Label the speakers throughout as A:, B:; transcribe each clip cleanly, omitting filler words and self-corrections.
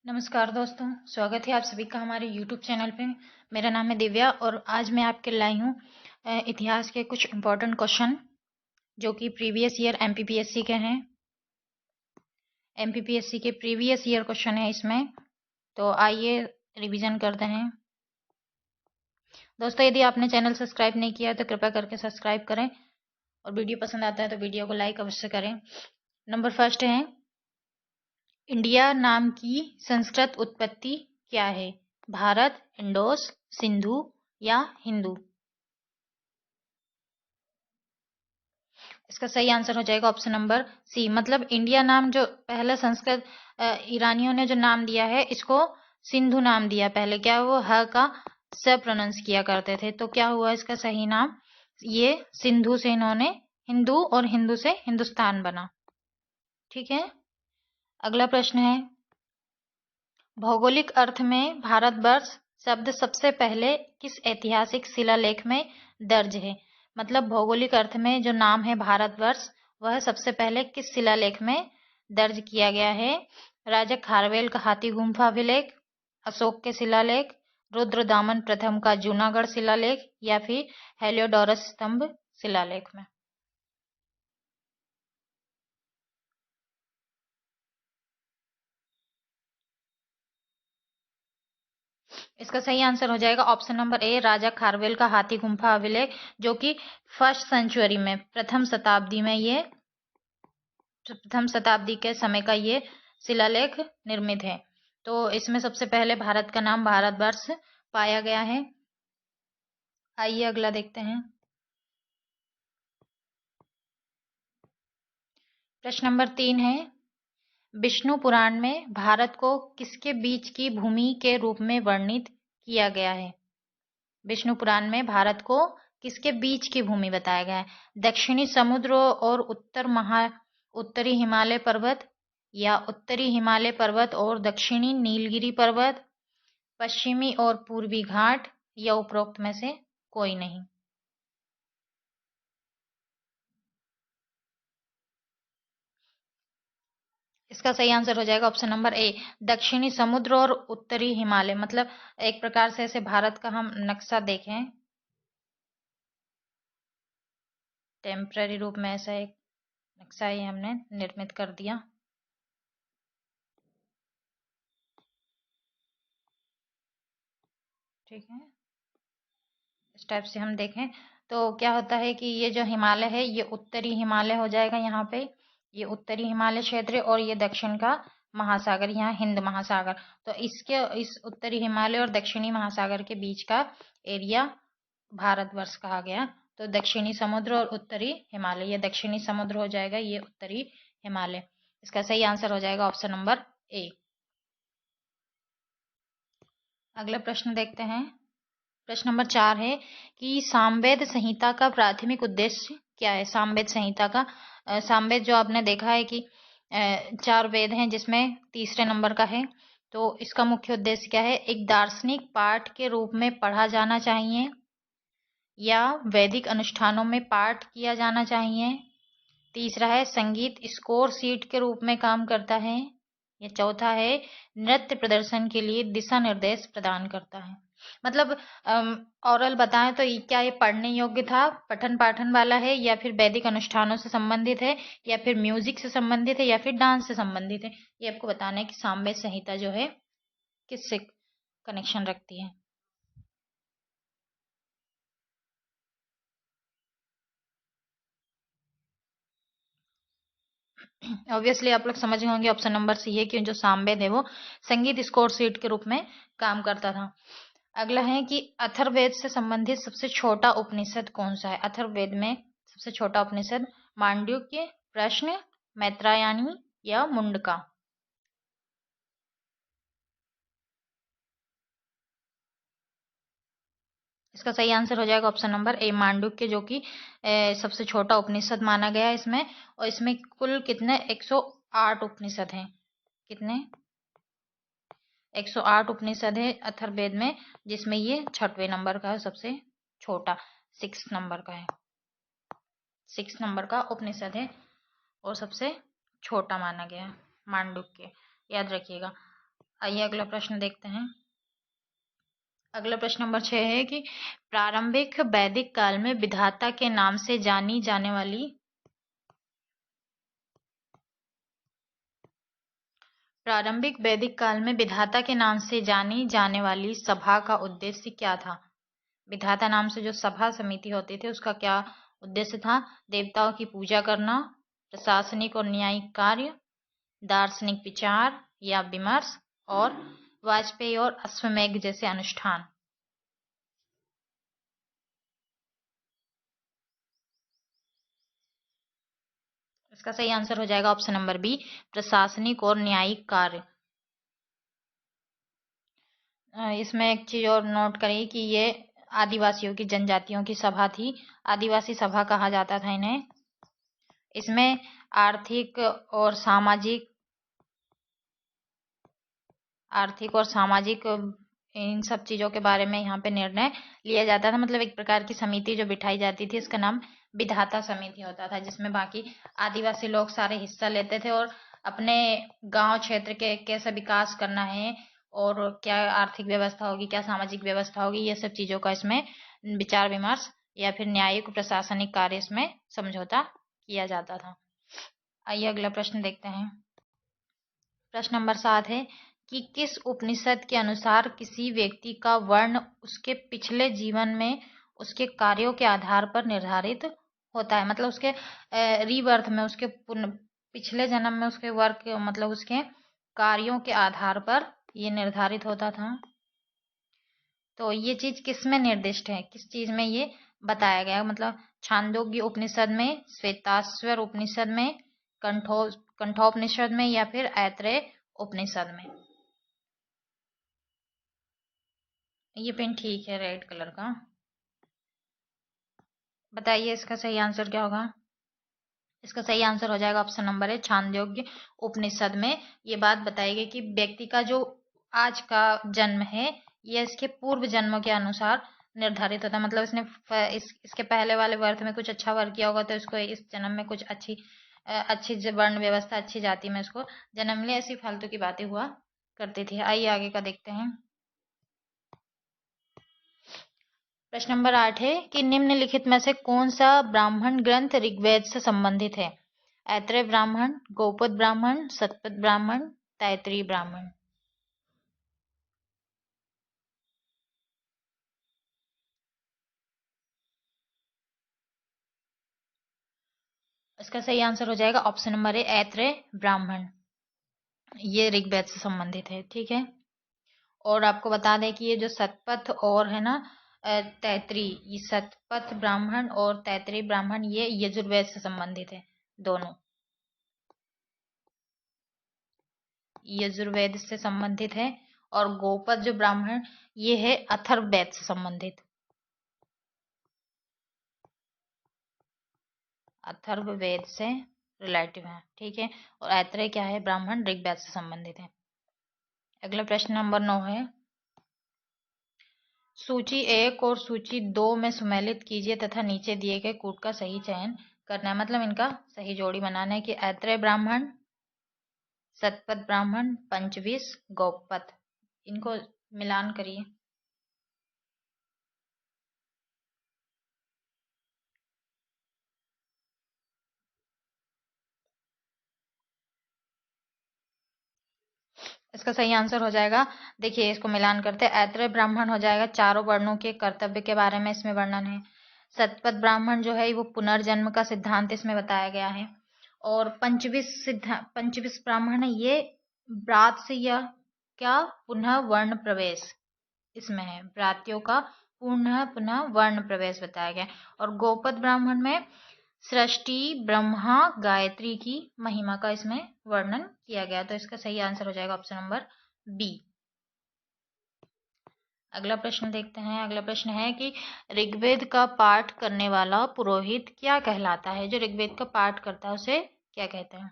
A: नमस्कार दोस्तों, स्वागत है आप सभी का हमारे YouTube चैनल पे। मेरा नाम है दिव्या और आज मैं आपके लाई हूँ इतिहास के कुछ इम्पोर्टेंट क्वेश्चन जो कि प्रीवियस ईयर MPPSC के हैं। MPPSC के प्रीवियस ईयर क्वेश्चन है इसमें, तो आइए रिवीजन करते हैं। दोस्तों, यदि आपने चैनल सब्सक्राइब नहीं किया तो कृपया करके सब्सक्राइब करें और वीडियो पसंद आता है तो वीडियो को लाइक अवश्य करें। नंबर फर्स्ट है, इंडिया नाम की संस्कृत उत्पत्ति क्या है? भारत, इंडोस, सिंधु या हिंदू? इसका सही आंसर हो जाएगा ऑप्शन नंबर सी। मतलब इंडिया नाम जो पहले संस्कृत ईरानियों ने जो नाम दिया है इसको सिंधु नाम दिया। पहले क्या वो ह का स प्रोनाउंस किया करते थे, तो क्या हुआ इसका सही नाम? ये सिंधु से इन्होंने हिंदू और हिंदू से हिंदुस्तान बना। ठीक है, अगला प्रश्न है, भौगोलिक अर्थ में भारतवर्ष शब्द सबसे पहले किस ऐतिहासिक शिलालेख में दर्ज है? मतलब भौगोलिक अर्थ में जो नाम है भारतवर्ष, वह सबसे पहले किस शिलालेख में दर्ज किया गया है? राजा खारवेल का हाथी गुम्फा अभिलेख, अशोक के शिलालेख, रुद्रदामन प्रथम का जूनागढ़ शिलालेख या फिर हेलियोडोरस स्तंभ शिलालेख में? इसका सही आंसर हो जाएगा ऑप्शन नंबर ए, राजा खारवेल का हाथी गुम्फा अभिलेख, जो कि फर्स्ट सेंचुरी में प्रथम शताब्दी के समय का ये शिलालेख निर्मित है। तो इसमें सबसे पहले भारत का नाम भारतवर्ष पाया गया है। आइए अगला देखते हैं। प्रश्न नंबर 3 है, विष्णु पुराण में भारत को किसके बीच की भूमि के रूप में वर्णित किया गया है? विष्णु पुराण में भारत को किसके बीच की भूमि बताया गया है? दक्षिणी समुद्र और उत्तरी हिमालय पर्वत, या उत्तरी हिमालय पर्वत और दक्षिणी नीलगिरी पर्वत, पश्चिमी और पूर्वी घाट, या उपरोक्त में से कोई नहीं? इसका सही आंसर हो जाएगा ऑप्शन नंबर ए, दक्षिणी समुद्र और उत्तरी हिमालय। मतलब एक प्रकार से ऐसे भारत का हम नक्शा देखें, टेम्पररी रूप में ऐसा एक नक्शा ही हमने निर्मित कर दिया। ठीक है, इस टाइप से हम देखें तो क्या होता है कि ये जो हिमालय है ये उत्तरी हिमालय हो जाएगा। यहाँ पे ये उत्तरी हिमालय क्षेत्र और ये दक्षिण का महासागर, यहाँ हिंद महासागर। तो इस उत्तरी हिमालय और दक्षिणी महासागर के बीच का एरिया भारतवर्ष कहा गया। तो दक्षिणी समुद्र और उत्तरी हिमालय, ये दक्षिणी समुद्र हो जाएगा, ये उत्तरी हिमालय। इसका सही आंसर हो जाएगा ऑप्शन नंबर ए। अगला प्रश्न देखते हैं। प्रश्न नंबर 4 है कि सामवेद संहिता का प्राथमिक उद्देश्य क्या है? सामवेद संहिता का सामवेद जो आपने देखा है कि 4 वेद हैं जिसमें तीसरे नंबर का है, तो इसका मुख्य उद्देश्य क्या है? एक दार्शनिक पाठ के रूप में पढ़ा जाना चाहिए, या वैदिक अनुष्ठानों में पाठ किया जाना चाहिए, तीसरा है संगीत स्कोर सीट के रूप में काम करता है, या चौथा है नृत्य प्रदर्शन के लिए दिशा निर्देश प्रदान करता है। मतलब ओरल बताएं तो क्या ये पढ़ने योग्य था, पठन पाठन वाला है, या फिर वैदिक अनुष्ठानों से संबंधित है, या फिर म्यूजिक से संबंधित है, या फिर डांस से संबंधित है? ये आपको बताना है कि सामवेद संहिता जो है किससे कनेक्शन रखती है। ऑब्वियसली आप लोग समझ गए होंगे ऑप्शन नंबर सी है कि जो सामवेद है वो संगीत स्कोर सीट के रूप में काम करता था। अगला है कि अथर्ववेद से संबंधित सबसे छोटा उपनिषद कौन सा है? अथर्ववेद में सबसे छोटा उपनिषद मांडुक्य, प्रश्न, मैत्रायणी या मुंडका? इसका सही आंसर हो जाएगा ऑप्शन नंबर ए, मांडुक्य, जो कि सबसे छोटा उपनिषद माना गया है इसमें। और इसमें कुल कितने 108 उपनिषद हैं। कितने? 108 उपनिषद है अथर्ववेद में, जिसमें ये 6वें नंबर का है, सबसे छोटा 6 नंबर का है। 6 नंबर का उपनिषद है और सबसे छोटा माना गया है मांडुक्य, याद रखिएगा। आइए अगला प्रश्न देखते हैं। अगला प्रश्न नंबर 6 है कि प्रारंभिक वैदिक काल में विधाता के नाम से जानी जाने वाली प्रारंभिक वैदिक काल में विधाता के नाम से जानी जाने वाली सभा का उद्देश्य क्या था? विधाता नाम से जो सभा समिति होती थी उसका क्या उद्देश्य था? देवताओं की पूजा करना, प्रशासनिक और न्यायिक कार्य, दार्शनिक विचार या विमर्श, और वाजपेयी और अश्वमेध जैसे अनुष्ठान। इसका सही आंसर हो जाएगा ऑप्शन नंबर बी, प्रशासनिक और न्यायिक कार्य। इसमें एक चीज और नोट करिए कि ये आदिवासियों की जनजातियों की सभा थी। आदिवासी सभा कहा जाता था इन्हें। इसमें आर्थिक और सामाजिक इन सब चीजों के बारे में यहाँ पे निर्णय लिया जाता था। मतलब एक प्रकार की समिति जो बिठाई जाती थी, इसका नाम विधाता समिति होता था, जिसमें बाकी आदिवासी लोग सारे हिस्सा लेते थे और अपने गांव क्षेत्र के कैसे विकास करना है और क्या आर्थिक व्यवस्था होगी, क्या सामाजिक व्यवस्था होगी, ये सब चीजों का इसमें विचार विमर्श या फिर न्यायिक प्रशासनिक कार्य इसमें समझौता किया जाता था। आइए अगला प्रश्न देखते हैं। प्रश्न नंबर 7 है कि किस उपनिषद के अनुसार किसी व्यक्ति का वर्ण उसके पिछले जीवन में उसके कार्यों के आधार पर निर्धारित होता है? मतलब उसके रीबर्थ में, उसके पिछले जन्म में उसके वर्क मतलब उसके कार्यों के आधार पर ये निर्धारित होता था। तो ये चीज किस में निर्दिष्ट है, किस चीज में ये बताया गया? मतलब छांदोग्य उपनिषद में, श्वेताश्वर उपनिषद में, कंठोपनिषद में, या फिर ऐत्रेय उपनिषद में। ये पेन ठीक है, रेड कलर का। बताइए इसका सही आंसर क्या होगा? इसका सही आंसर हो जाएगा ऑप्शन नंबर है, छांदोग्य उपनिषद में ये बात बताई गई कि व्यक्ति का जो आज का जन्म है ये इसके पूर्व जन्मों के अनुसार निर्धारित होता है। मतलब इसने इसके पहले वाले वर्ष में कुछ अच्छा वर्क किया होगा तो इसको इस जन्म में कुछ अच्छी वर्ण व्यवस्था, अच्छी जाति में इसको जन्म मिले। ऐसी फालतू की बातें हुआ करती थी। आइए आगे का देखते हैं। प्रश्न नंबर 8 है कि निम्नलिखित में से कौन सा ब्राह्मण ग्रंथ ऋग्वेद से संबंधित है? ऐत्रेय ब्राह्मण, गौपद ब्राह्मण, शतपथ ब्राह्मण, तैत्तिरीय ब्राह्मण। इसका सही आंसर हो जाएगा ऑप्शन नंबर ए, ऐत्रेय ब्राह्मण। ये ऋग्वेद से संबंधित है, ठीक है। और आपको बता दें कि ये जो शतपथ और है ना तैत्तिरीय, ये शतपथ ब्राह्मण और तैत्तिरीय ब्राह्मण ये यजुर्वेद से संबंधित है दोनों। यजुर्वेद से संबंधित है। और गोपद जो ब्राह्मण ये है अथर्ववेद से संबंधित। अथर्ववेद से रिलेटिव है, ठीक है। और ऐत्रेय क्या है? ब्राह्मण ऋग्वेद से संबंधित है। अगला प्रश्न नंबर 9 है, सूची 1 और सूची 2 में सुमेलित कीजिए तथा नीचे दिए गए कूट का सही चयन करना है। मतलब इनका सही जोड़ी बनाना है कि ऐत्रेय ब्राह्मण, शतपथ ब्राह्मण, पंचविश, गौपथ, इनको मिलान करिए। इसका सही आंसर हो जाएगा, देखिए इसको मिलान करते हैं। ऐत्रेय ब्राह्मण हो जाएगा चारों वर्णों के कर्तव्य के बारे में इसमें वर्णन है। शतपथ ब्राह्मण जो है वो पुनर्जन्म का सिद्धांत इसमें बताया गया है। और पंचविश ब्राह्मण है ये ब्रात से या क्या पुनः वर्ण प्रवेश इसमें है, ब्रात्यों का पुनः वर्ण प्रवेश बताया गया। और गोपद ब्राह्मण में सृष्टि, ब्रह्मा, गायत्री की महिमा का इसमें वर्णन किया गया। तो इसका सही आंसर हो जाएगा ऑप्शन नंबर बी। अगला प्रश्न देखते हैं। अगला प्रश्न है कि ऋग्वेद का पाठ करने वाला पुरोहित क्या कहलाता है? जो ऋग्वेद का पाठ करता है उसे क्या कहते हैं?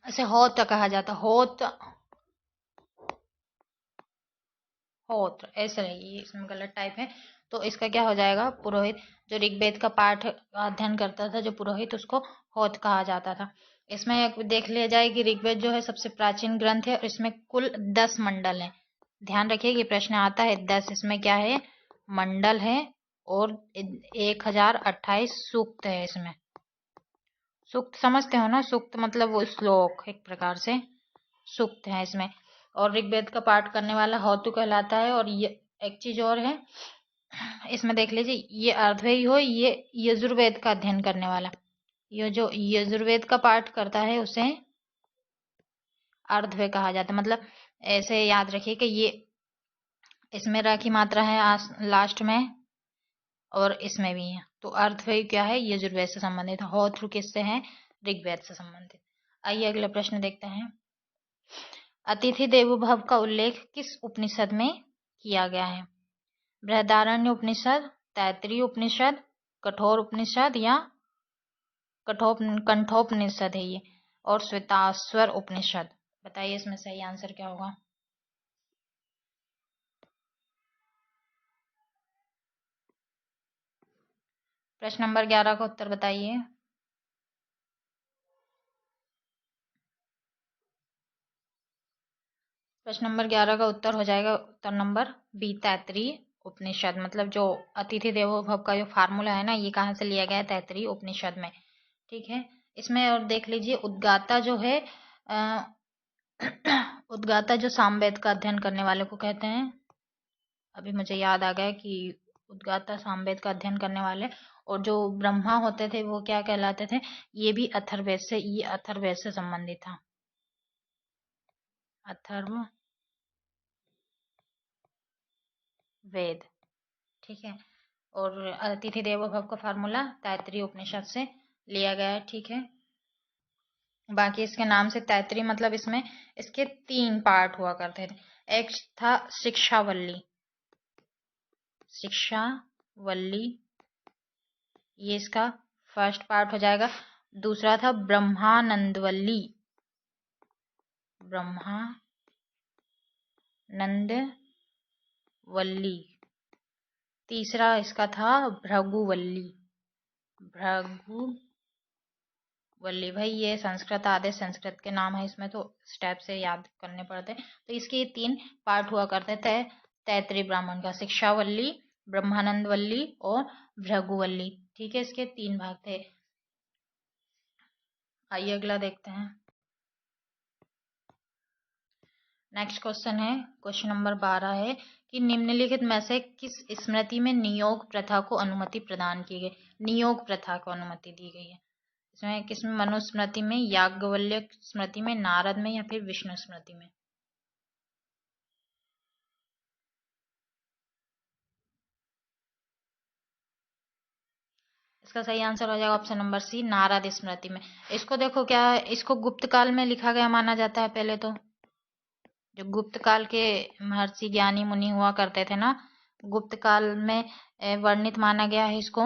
A: इसे होत कहा जाता, होत होत्र, ऐसे रहेगी, इसमें गलत टाइप है। तो इसका क्या हो जाएगा, पुरोहित। जो ऋग्वेद का पाठ अध्ययन करता था जो पुरोहित, उसको होत कहा जाता था। इसमें एक देख लिया जाए कि ऋग्वेद जो है सबसे प्राचीन ग्रंथ है और इसमें कुल 10 मंडल है। ध्यान रखिए कि प्रश्न आता है 10, इसमें क्या है, मंडल है और 1028 सूक्त है इसमें। सूक्त समझते हो ना, सूक्त मतलब वो श्लोक, एक प्रकार से सूक्त है इसमें। और ऋग्वेद का पाठ करने वाला होतु कहलाता है। और ये एक चीज और है, इसमें देख लीजिए, ये अर्थवेद हो, ये यजुर्वेद का अध्ययन करने वाला, ये जो यजुर्वेद का पाठ करता है उसे अर्धवेद कहा जाता है। मतलब ऐसे याद रखिए कि ये इसमें र की मात्रा है लास्ट में और इसमें भी है। तो अर्थवेद क्या है, यजुर्वेद से संबंधित। होत्र किससे है, ऋग्वेद से संबंधित। आइए अगला प्रश्न देखते हैं। अतिथि देवो भव का उल्लेख किस उपनिषद में किया गया है? बृहदारण्य उपनिषद, तैत्तिरीय उपनिषद, कठोर उपनिषद या कंठोपनिषद है ये, और श्वेताश्वर उपनिषद। बताइए इसमें सही आंसर क्या होगा। प्रश्न नंबर 11 का उत्तर बताइए। प्रश्न नंबर 11 का उत्तर हो जाएगा उत्तर नंबर बी, तैत्तिरीय उपनिषद। मतलब जो अतिथि देवो भव का जो फार्मूला है ना, ये कहाँ से लिया गया है, तैत्तिरीय उपनिषद में। ठीक है, इसमें और देख लीजिए, उद्गाता जो है उद्गाता जो सामवेद का अध्ययन करने वाले को कहते हैं। अभी मुझे याद आ गया कि उद्गाता सामवेद का अध्ययन करने वाले। और जो ब्रह्मा होते थे वो क्या कहलाते थे, ये भी अथर्ववेद से, ये अथर्ववेद से संबंधित था, अथर्ववेद। ठीक है, और अतिथि देवो भव का फार्मूला तैत्तिरीय उपनिषद से लिया गया है। ठीक है, बाकी इसके नाम से तैत्तिरीय, मतलब इसमें इसके 3 पार्ट हुआ करते थे। एक था शिक्षावल्ली, शिक्षावल्ली, ये इसका फर्स्ट पार्ट हो जाएगा। दूसरा था ब्रह्मानंदवल्ली, ब्रह्मानंदवल्ली। तीसरा इसका था भृगुवल्ली, भृगुवल्ली। भाई ये संस्कृत, आधे संस्कृत के नाम है इसमें, तो स्टेप से याद करने पड़ते हैं। तो इसके 3 पार्ट हुआ करते थे तैत्तिरीय ब्राह्मण का, शिक्षावल्ली, ब्रह्मानंदवल्ली और भृगुवल्ली। ठीक है, इसके 3 भाग थे। आइए अगला देखते हैं। नेक्स्ट क्वेश्चन है, क्वेश्चन नंबर 12 है कि निम्नलिखित में से किस स्मृति में नियोग प्रथा को अनुमति प्रदान की गई, नियोग प्रथा को अनुमति दी गई है? इसमें किसमें, मनुस्मृति में, याज्ञवल्क्य स्मृति में, नारद में या फिर विष्णु स्मृति में? इसका सही आंसर हो जाएगा ऑप्शन नंबर सी, नारद स्मृति में। इसको देखो क्या है, इसको गुप्त काल में लिखा गया माना जाता है। पहले तो जो गुप्त काल के महर्षि ज्ञानी मुनि हुआ करते थे ना, गुप्त काल में वर्णित माना गया है इसको,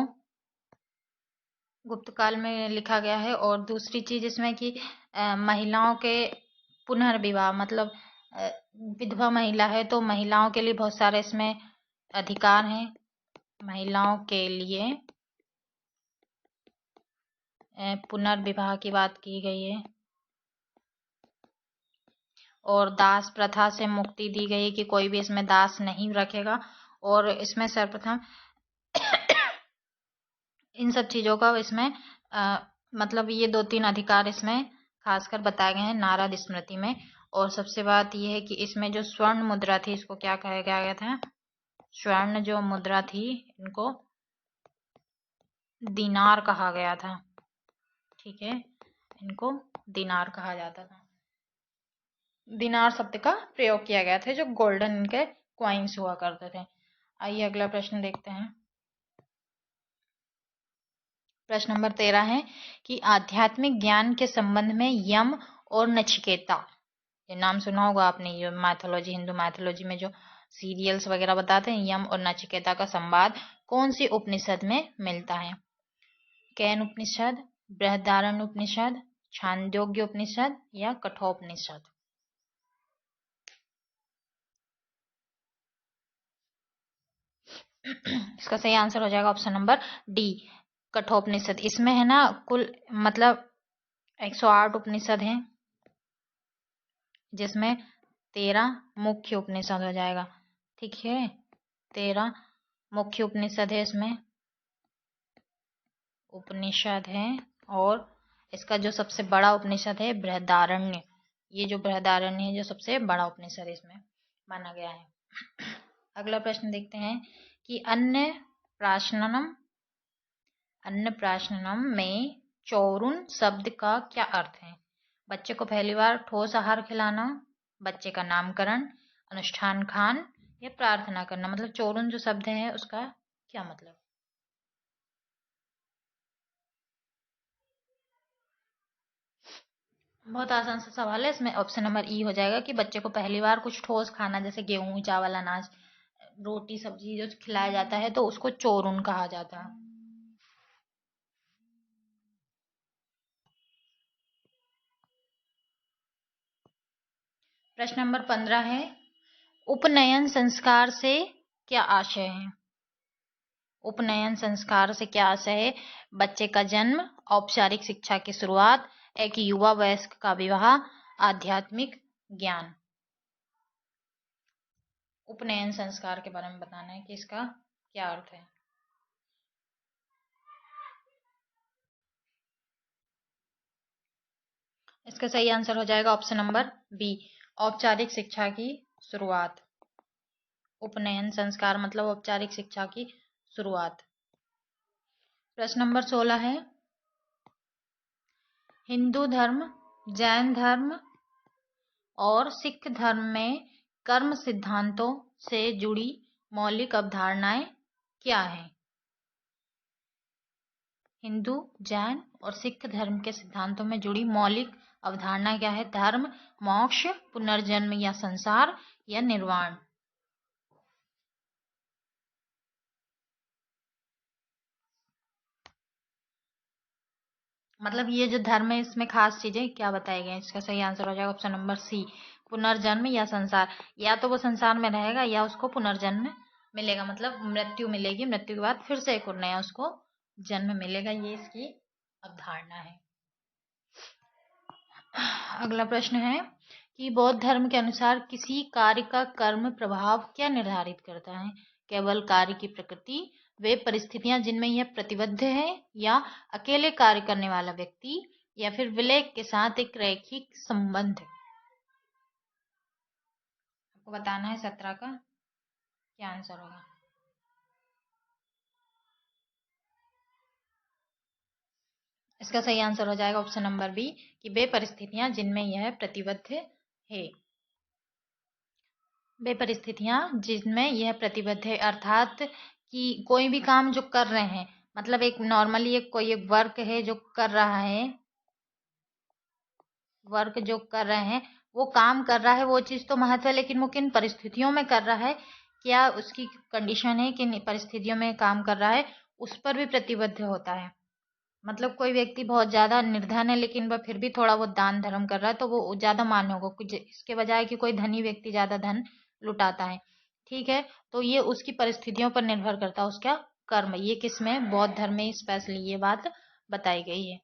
A: गुप्त काल में लिखा गया है। और दूसरी चीज इसमें कि महिलाओं के पुनर्विवाह, मतलब विधवा महिला है तो महिलाओं के लिए बहुत सारे इसमें अधिकार हैं, महिलाओं के लिए पुनर्विवाह की बात की गई है। और दास प्रथा से मुक्ति दी गई है कि कोई भी इसमें दास नहीं रखेगा। और इसमें सर्वप्रथम इन सब चीजों का इसमें मतलब ये 2-3 अधिकार इसमें खासकर बताए गए हैं नारद स्मृति में। और सबसे बात यह है कि इसमें जो स्वर्ण मुद्रा थी, इसको क्या कहा गया था, स्वर्ण जो मुद्रा थी इनको दिनार कहा गया था। ठीक है, इनको दिनार कहा जाता था, दिनार शब्द का प्रयोग किया गया था, जो गोल्डन इनके क्वाइंस हुआ करते थे। आइए अगला प्रश्न देखते हैं। प्रश्न नंबर 13 है कि आध्यात्मिक ज्ञान के संबंध में यम और नचिकेता, ये नाम सुना होगा आपने, ये मैथोलॉजी, हिंदू मैथोलॉजी में जो सीरियल्स वगैरह बताते हैं, यम और नचिकेता का संवाद कौन सी उपनिषद में मिलता है? कैन उपनिषद, बृहदारण्य उपनिषद, छांदोग्य उपनिषद या कठोपनिषद? इसका सही आंसर हो जाएगा ऑप्शन नंबर डी, कठोपनिषद। इसमें है ना कुल मतलब 108 उपनिषद हैं, जिसमें 13 मुख्य उपनिषद हो जाएगा। ठीक है, 13 मुख्य उपनिषद है, इसमें उपनिषद है। और इसका जो सबसे बड़ा उपनिषद है बृहदारण्य, ये जो बृहदारण्य है जो सबसे बड़ा उपनिषद इसमें माना गया है। अगला प्रश्न देखते हैं कि अन्य प्राशनम में चौरुन शब्द का क्या अर्थ है? बच्चे को पहली बार ठोस आहार खिलाना, बच्चे का नामकरण, अनुष्ठान खान या प्रार्थना करना। मतलब चौरुन जो शब्द है उसका क्या मतलब? बहुत आसान सा सवाल है, इसमें ऑप्शन नंबर ई हो जाएगा कि बच्चे को पहली बार कुछ ठोस खाना, जैसे गेहूं चावल अनाज रोटी सब्जी जो खिलाया जाता है तो उसको चोरुन कहा जाता है। प्रश्न नंबर 15 है, उपनयन संस्कार से क्या आशय है? उपनयन संस्कार से क्या आशय है? बच्चे का जन्म, औपचारिक शिक्षा की शुरुआत, एक युवा वयस्क का विवाह, आध्यात्मिक ज्ञान। उपनयन संस्कार के बारे में बताना है कि इसका क्या अर्थ है। इसका सही आंसर हो जाएगा ऑप्शन नंबर बी, औपचारिक शिक्षा की शुरुआत। उपनयन संस्कार मतलब औपचारिक शिक्षा की शुरुआत। प्रश्न नंबर 16 है, हिंदू धर्म, जैन धर्म और सिख धर्म में कर्म सिद्धांतों से जुड़ी मौलिक अवधारणाएं क्या हैं? हिंदू, जैन और सिख धर्म के सिद्धांतों में जुड़ी मौलिक अवधारणा क्या है? धर्म, मोक्ष, पुनर्जन्म या संसार या निर्वाण। मतलब ये जो धर्म है इसमें खास चीजें क्या बताई गई? इसका सही आंसर हो जाएगा ऑप्शन नंबर सी, पुनर्जन्म या संसार। या तो वो संसार में रहेगा या उसको पुनर्जन्म मिलेगा, मतलब मृत्यु मिलेगी, मृत्यु के बाद फिर से एक और नया उसको जन्म मिलेगा, ये इसकी अवधारणा है। अगला प्रश्न है कि बौद्ध धर्म के अनुसार किसी कार्य का कर्म प्रभाव क्या निर्धारित करता है? केवल कार्य की प्रकृति, वे परिस्थितियां जिनमें यह प्रतिबद्ध है, या अकेले कार्य करने वाला व्यक्ति, या फिर विलय के साथ एक रैखिक संबंध। आपको बताना है 17 का क्या आंसर होगा। इसका सही आंसर हो जाएगा ऑप्शन नंबर बी, कि वे परिस्थितियां जिनमें यह प्रतिबद्ध है। वे परिस्थितियां जिनमें यह प्रतिबद्ध है, अर्थात कि कोई भी काम जो कर रहे हैं, मतलब एक नॉर्मली एक कोई एक वर्क है जो कर रहा है, वर्क जो कर रहे हैं वो काम कर रहा है, वो चीज़ तो महत्व है, लेकिन वो किन परिस्थितियों में कर रहा है, क्या उसकी कंडीशन है, किन परिस्थितियों में काम कर रहा है, उस पर भी प्रतिबद्ध होता है। मतलब कोई व्यक्ति बहुत ज़्यादा निर्धन है लेकिन वह फिर भी थोड़ा बहुत दान धर्म कर रहा है तो वो ज़्यादा मान्य होगा, कुछ इसके बजाय कि कोई धनी व्यक्ति ज़्यादा धन लुटाता है। ठीक है, तो ये उसकी परिस्थितियों पर निर्भर करता है उसका कर्म। ये किसमें? बौद्ध धर्म में स्पेशली ये बात बताई गई है।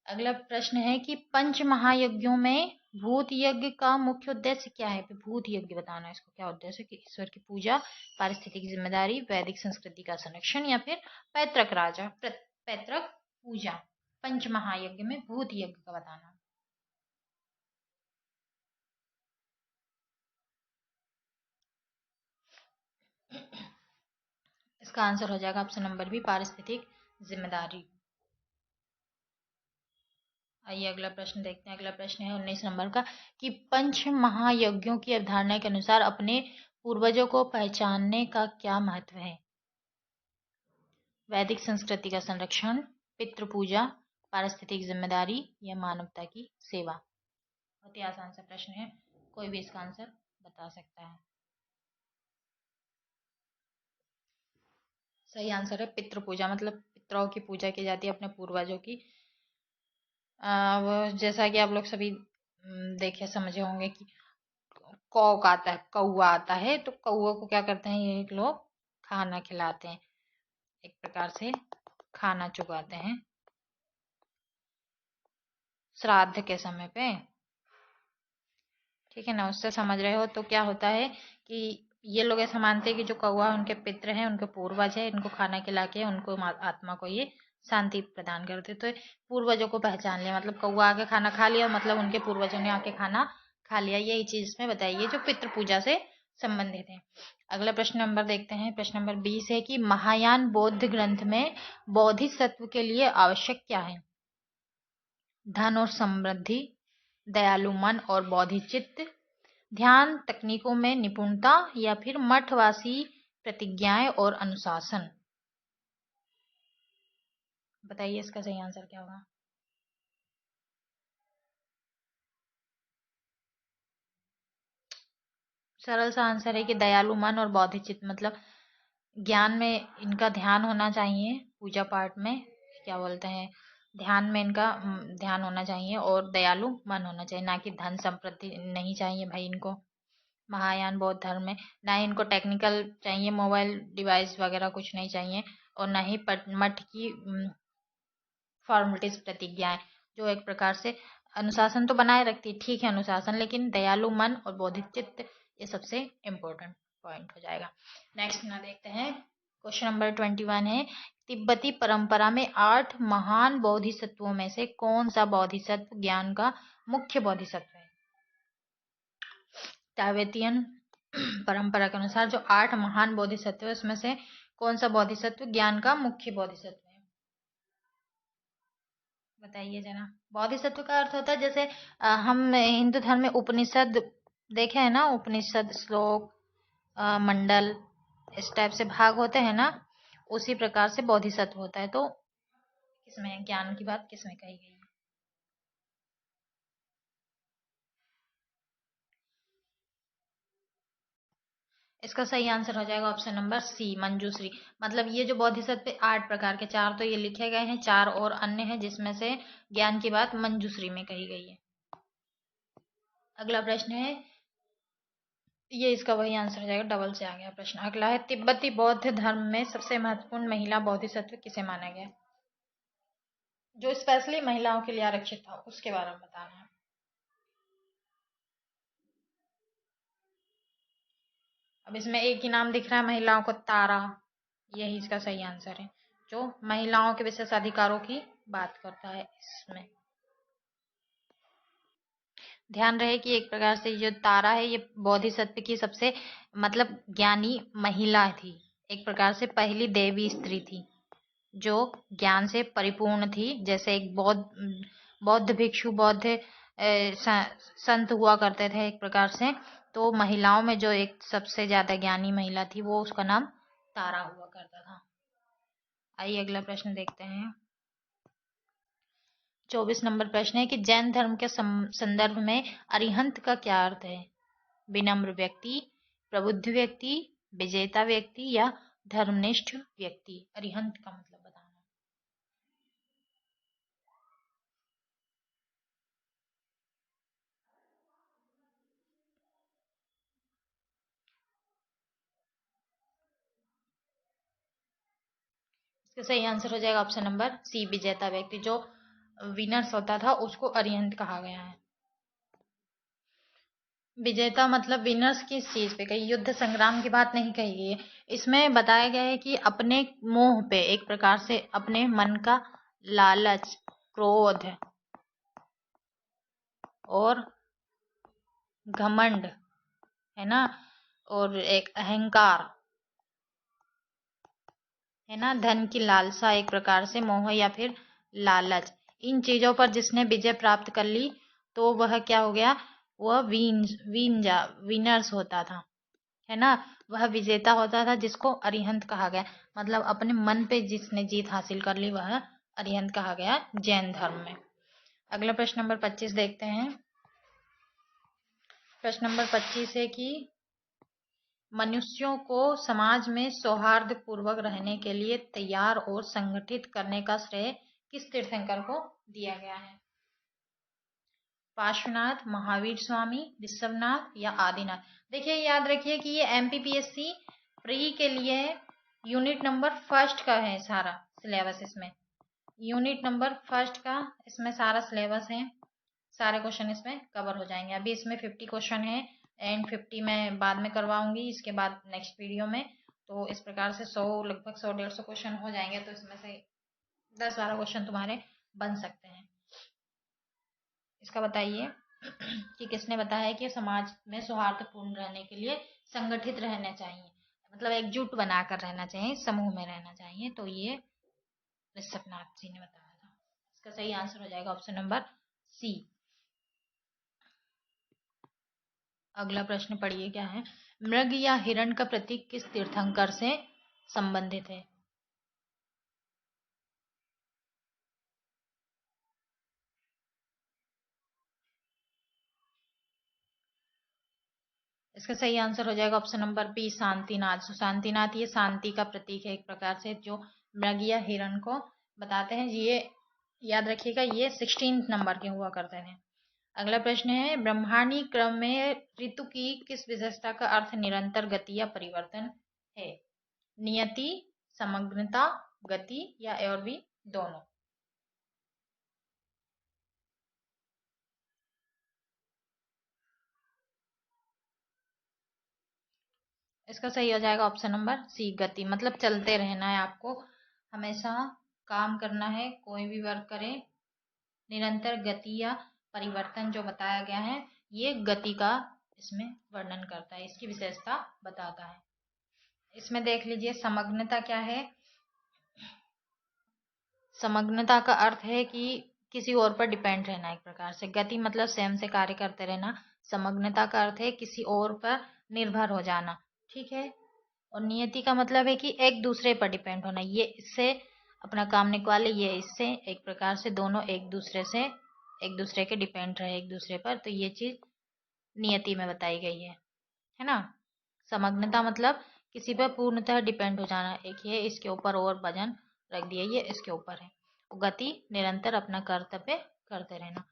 A: अगला प्रश्न है कि पंच महायज्ञों में भूत यज्ञ का मुख्य उद्देश्य क्या है? भूत यज्ञ बताना है इसको क्या उद्देश्य है, कि ईश्वर की पूजा, पारिस्थितिक जिम्मेदारी, वैदिक संस्कृति का संरक्षण, या फिर पैतृक पूजा। पंच महायज्ञ में भूत यज्ञ का बताना। इसका आंसर हो जाएगा ऑप्शन नंबर बी, पारिस्थितिक जिम्मेदारी। आइए अगला प्रश्न देखते हैं। अगला प्रश्न है 19 नंबर का, कि पंच महायज्ञों की अवधारणा के अनुसार अपने पूर्वजों को पहचानने का क्या महत्व है? वैदिक संस्कृति का संरक्षण, पितृ पूजा, पारिस्थितिक जिम्मेदारी या मानवता की सेवा। बहुत ही आसान सा प्रश्न है, कोई भी इसका आंसर बता सकता है। सही आंसर है पितृ पूजा, मतलब पितरों की पूजा की जाती है, अपने पूर्वजों की। वो जैसा कि आप लोग सभी देखे समझे होंगे कि कौक आता है, कौआ आता है, तो कौआ को क्या करते हैं ये लोग? खाना खिलाते हैं, एक प्रकार से खाना चुगाते हैं श्राद्ध के समय पे। ठीक है ना, उससे समझ रहे हो। तो क्या होता है कि ये लोग ऐसा मानते हैं कि जो कौवा उनके पितृ हैं, उनके पूर्वज है, इनको खाना खिला के उनको आत्मा को ये शांति प्रदान करते। तो पूर्वजों को पहचान लिया, मतलब कौवा आके खाना खा लिया, मतलब उनके पूर्वजों ने आके खाना खा लिया। यही चीज इसमें बताइए जो पितृ पूजा से संबंधित है। अगला प्रश्न नंबर देखते हैं। प्रश्न नंबर 20 है कि महायान बौद्ध ग्रंथ में बोधिसत्व के लिए आवश्यक क्या है? धन और समृद्धि, दयालु मन और बौद्धिचित्त, ध्यान तकनीकों में निपुणता, या फिर मठवासी प्रतिज्ञाएं और अनुशासन। बताइए इसका सही आंसर क्या होगा? सरल सा आंसर है कि दयालु मन और बौद्धिचित्त, मतलब ज्ञान में इनका ध्यान होना चाहिए, पूजा पाठ में क्या बोलते हैं, ध्यान में इनका ध्यान होना चाहिए, और दयालु मन होना चाहिए, ना कि धन संपत्ति नहीं चाहिए भाई इनको। महायान बौद्ध धर्म में ना ही इनको टेक्निकल चाहिए, मोबाइल डिवाइस वगैरह कुछ नहीं चाहिए, और ना ही मठ की फॉर्मेलिटीज प्रतिज्ञाएं, जो एक प्रकार से अनुशासन तो बनाए रखती है, ठीक है अनुशासन, लेकिन दयालु मन और बौद्धिक चित्त ये सबसे इम्पोर्टेंट पॉइंट हो जाएगा। नेक्स्ट ना देखते हैं। क्वेश्चन नंबर 21 है, तिब्बती परंपरा में 8 महान बोधिसत्वों में से कौन सा बोधिसत्व ज्ञान का मुख्य बोधिसत्व है? टाइबेटियन परंपरा के अनुसार जो 8 महान बोधिसत्व है उसमें से कौन सा बोधिसत्व ज्ञान का मुख्य बोधिसत्व है? बताइए जरा। बोधिसत्व का अर्थ होता है जैसे हम हिंदू धर्म में उपनिषद देखे हैं ना, उपनिषद श्लोक मंडल इस टाइप से भाग होते हैं ना, उसी प्रकार से बोधिसत्व होता है। तो किसमें ज्ञान की बात किसमें कही गई है? इसका सही आंसर हो जाएगा ऑप्शन नंबर सी, मंजूश्री। मतलब ये जो बोधिसत्व 8 प्रकार के, 4 तो ये लिखे गए हैं, 4 और अन्य हैं जिसमें से ज्ञान की बात मंजूश्री में कही गई है। अगला प्रश्न है, ये इसका वही आंसर हो जाएगा, डबल से आ गया प्रश्न। अगला है, तिब्बती बौद्ध धर्म में सबसे महत्वपूर्ण महिला बोधिसत्व किसे माना गया? जो स्पेशली महिलाओं के लिए आरक्षित था उसके बारे में बताना है। अब इसमें एक ही नाम दिख रहा है महिलाओं को, तारा, यही इसका सही आंसर है, जो महिलाओं के विशेष अधिकारों की बात करता है इसमें। ध्यान रहे कि एक प्रकार से जो तारा है ये बोधिसत्व की सबसे मतलब ज्ञानी महिला थी, एक प्रकार से पहली देवी स्त्री थी जो ज्ञान से परिपूर्ण थी। जैसे एक बौद्ध बौद्ध भिक्षु, बौद्ध संत हुआ करते थे एक प्रकार से, तो महिलाओं में जो एक सबसे ज्यादा ज्ञानी महिला थी वो उसका नाम तारा हुआ करता था। आइए अगला प्रश्न देखते हैं। 24 नंबर प्रश्न है कि जैन धर्म के संदर्भ में अरिहंत का क्या अर्थ है? विनम्र व्यक्ति, प्रबुद्ध व्यक्ति, विजेता व्यक्ति, या धर्मनिष्ठ व्यक्ति। अरिहंत का मतलब बताना। इसका सही आंसर हो जाएगा ऑप्शन नंबर सी, विजेता व्यक्ति। जो विनर्स होता था उसको अरिहंत कहा गया है। विजेता मतलब विनर्स किस चीज पे कही? युद्ध संग्राम की बात नहीं कही गई है, इसमें बताया गया है कि अपने मोह पे, एक प्रकार से अपने मन का लालच, क्रोध और घमंड, है ना, और एक अहंकार, है ना, धन की लालसा, एक प्रकार से मोह या फिर लालच, इन चीजों पर जिसने विजय प्राप्त कर ली तो वह क्या हो गया? वह विनर्स होता था, है ना, वह विजेता होता था, जिसको अरिहंत कहा गया। मतलब अपने मन पे जिसने जीत हासिल कर ली वह अरिहंत कहा गया जैन धर्म में। अगला प्रश्न नंबर 25 देखते हैं। प्रश्न नंबर 25 है कि मनुष्यों को समाज में सौहार्द पूर्वक रहने के लिए तैयार और संगठित करने का श्रेय किस तीर्थंकर को दिया गया है? पार्श्वनाथ, महावीर स्वामी, ऋषभनाथ, या आदिनाथ। देखिए याद रखिए कि ये एमपीपीएससी प्री के लिए यूनिट नंबर फर्स्ट का है सारा सिलेबस इसमें, यूनिट नंबर फर्स्ट का इसमें सारा सिलेबस है, सारे क्वेश्चन इसमें कवर हो जाएंगे। अभी इसमें 50 क्वेश्चन है एंड 50 मैं बाद में करवाऊंगी इसके बाद नेक्स्ट वीडियो में। तो इस प्रकार से 100 लगभग 100-150 क्वेश्चन हो जाएंगे, तो इसमें से 10-12 क्वेश्चन तुम्हारे बन सकते हैं। इसका बताइए कि किसने बताया कि समाज में सौहार्दपूर्ण रहने के लिए संगठित रहना चाहिए, मतलब एकजुट बनाकर रहना चाहिए, समूह में रहना चाहिए। तो ये ऋषभनाथ जी ने बताया था। इसका सही आंसर हो जाएगा ऑप्शन नंबर सी। अगला प्रश्न पढ़िए क्या है। मृग या हिरण का प्रतीक किस तीर्थंकर से संबंधित है? इसका सही आंसर हो जाएगा option number B, Shantinath. Shantinath ये शांति का प्रतीक है एक प्रकार से, जो मृग या हिरण को बताते हैं। ये याद रखिएगा, ये 16 नंबर के हुआ करते हैं। अगला प्रश्न है, ब्रह्मांडी क्रम में ऋतु की किस विशेषता का अर्थ निरंतर गति या परिवर्तन है? नियति, समग्रता, गति या और भी दोनों? इसका सही हो जाएगा ऑप्शन नंबर सी, गति। मतलब चलते रहना है आपको, हमेशा काम करना है, कोई भी वर्क करें, निरंतर गति या परिवर्तन जो बताया गया है ये गति का इसमें वर्णन करता है, इसकी विशेषता बताता है। इसमें देख लीजिए समग्रता क्या है। समग्रता का अर्थ है कि किसी और पर डिपेंड रहना एक प्रकार से। गति मतलब स्वयं से कार्य करते रहना। समग्रता का अर्थ है किसी और पर निर्भर हो जाना, ठीक है। और नियति का मतलब है कि एक दूसरे पर डिपेंड होना, ये इससे अपना काम निकाले, ये इससे, एक प्रकार से दोनों एक दूसरे के डिपेंड रहे एक दूसरे पर। तो ये चीज नियति में बताई गई है ना। समग्रता मतलब किसी पर पूर्णतः डिपेंड हो जाना, एक ये इसके ऊपर और वजन रख दिया, ये इसके ऊपर है। गति निरंतर अपना कर्तव्य करते रहना।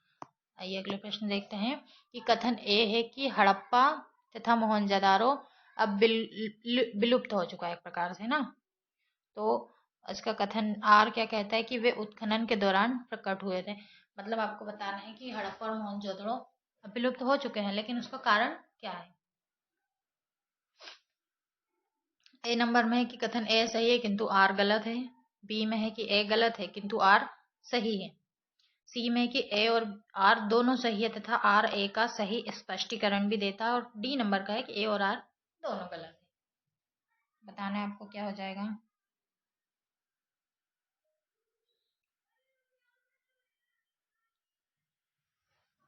A: आइए अगले प्रश्न देखते हैं कि कथन ए है कि हड़प्पा तथा मोहनजोदारो अब विलुप्त हो चुका है एक प्रकार से ना। तो इसका कथन आर क्या कहता है कि वे उत्खनन के दौरान प्रकट हुए थे। मतलब आपको बताना है कि हड़प्पा और मोहनजोदड़ो अब विलुप्त हो चुके हैं, लेकिन उसका कारण क्या है। ए नंबर में है कि कथन ए सही है किंतु आर गलत है। बी में है कि ए गलत है किंतु आर सही है। सी में कि ए और आर दोनों सही है तथा आर ए का सही स्पष्टीकरण भी देता है। और डी नंबर का है कि ए और आर दोनों गलत है। बताना है आपको क्या हो जाएगा।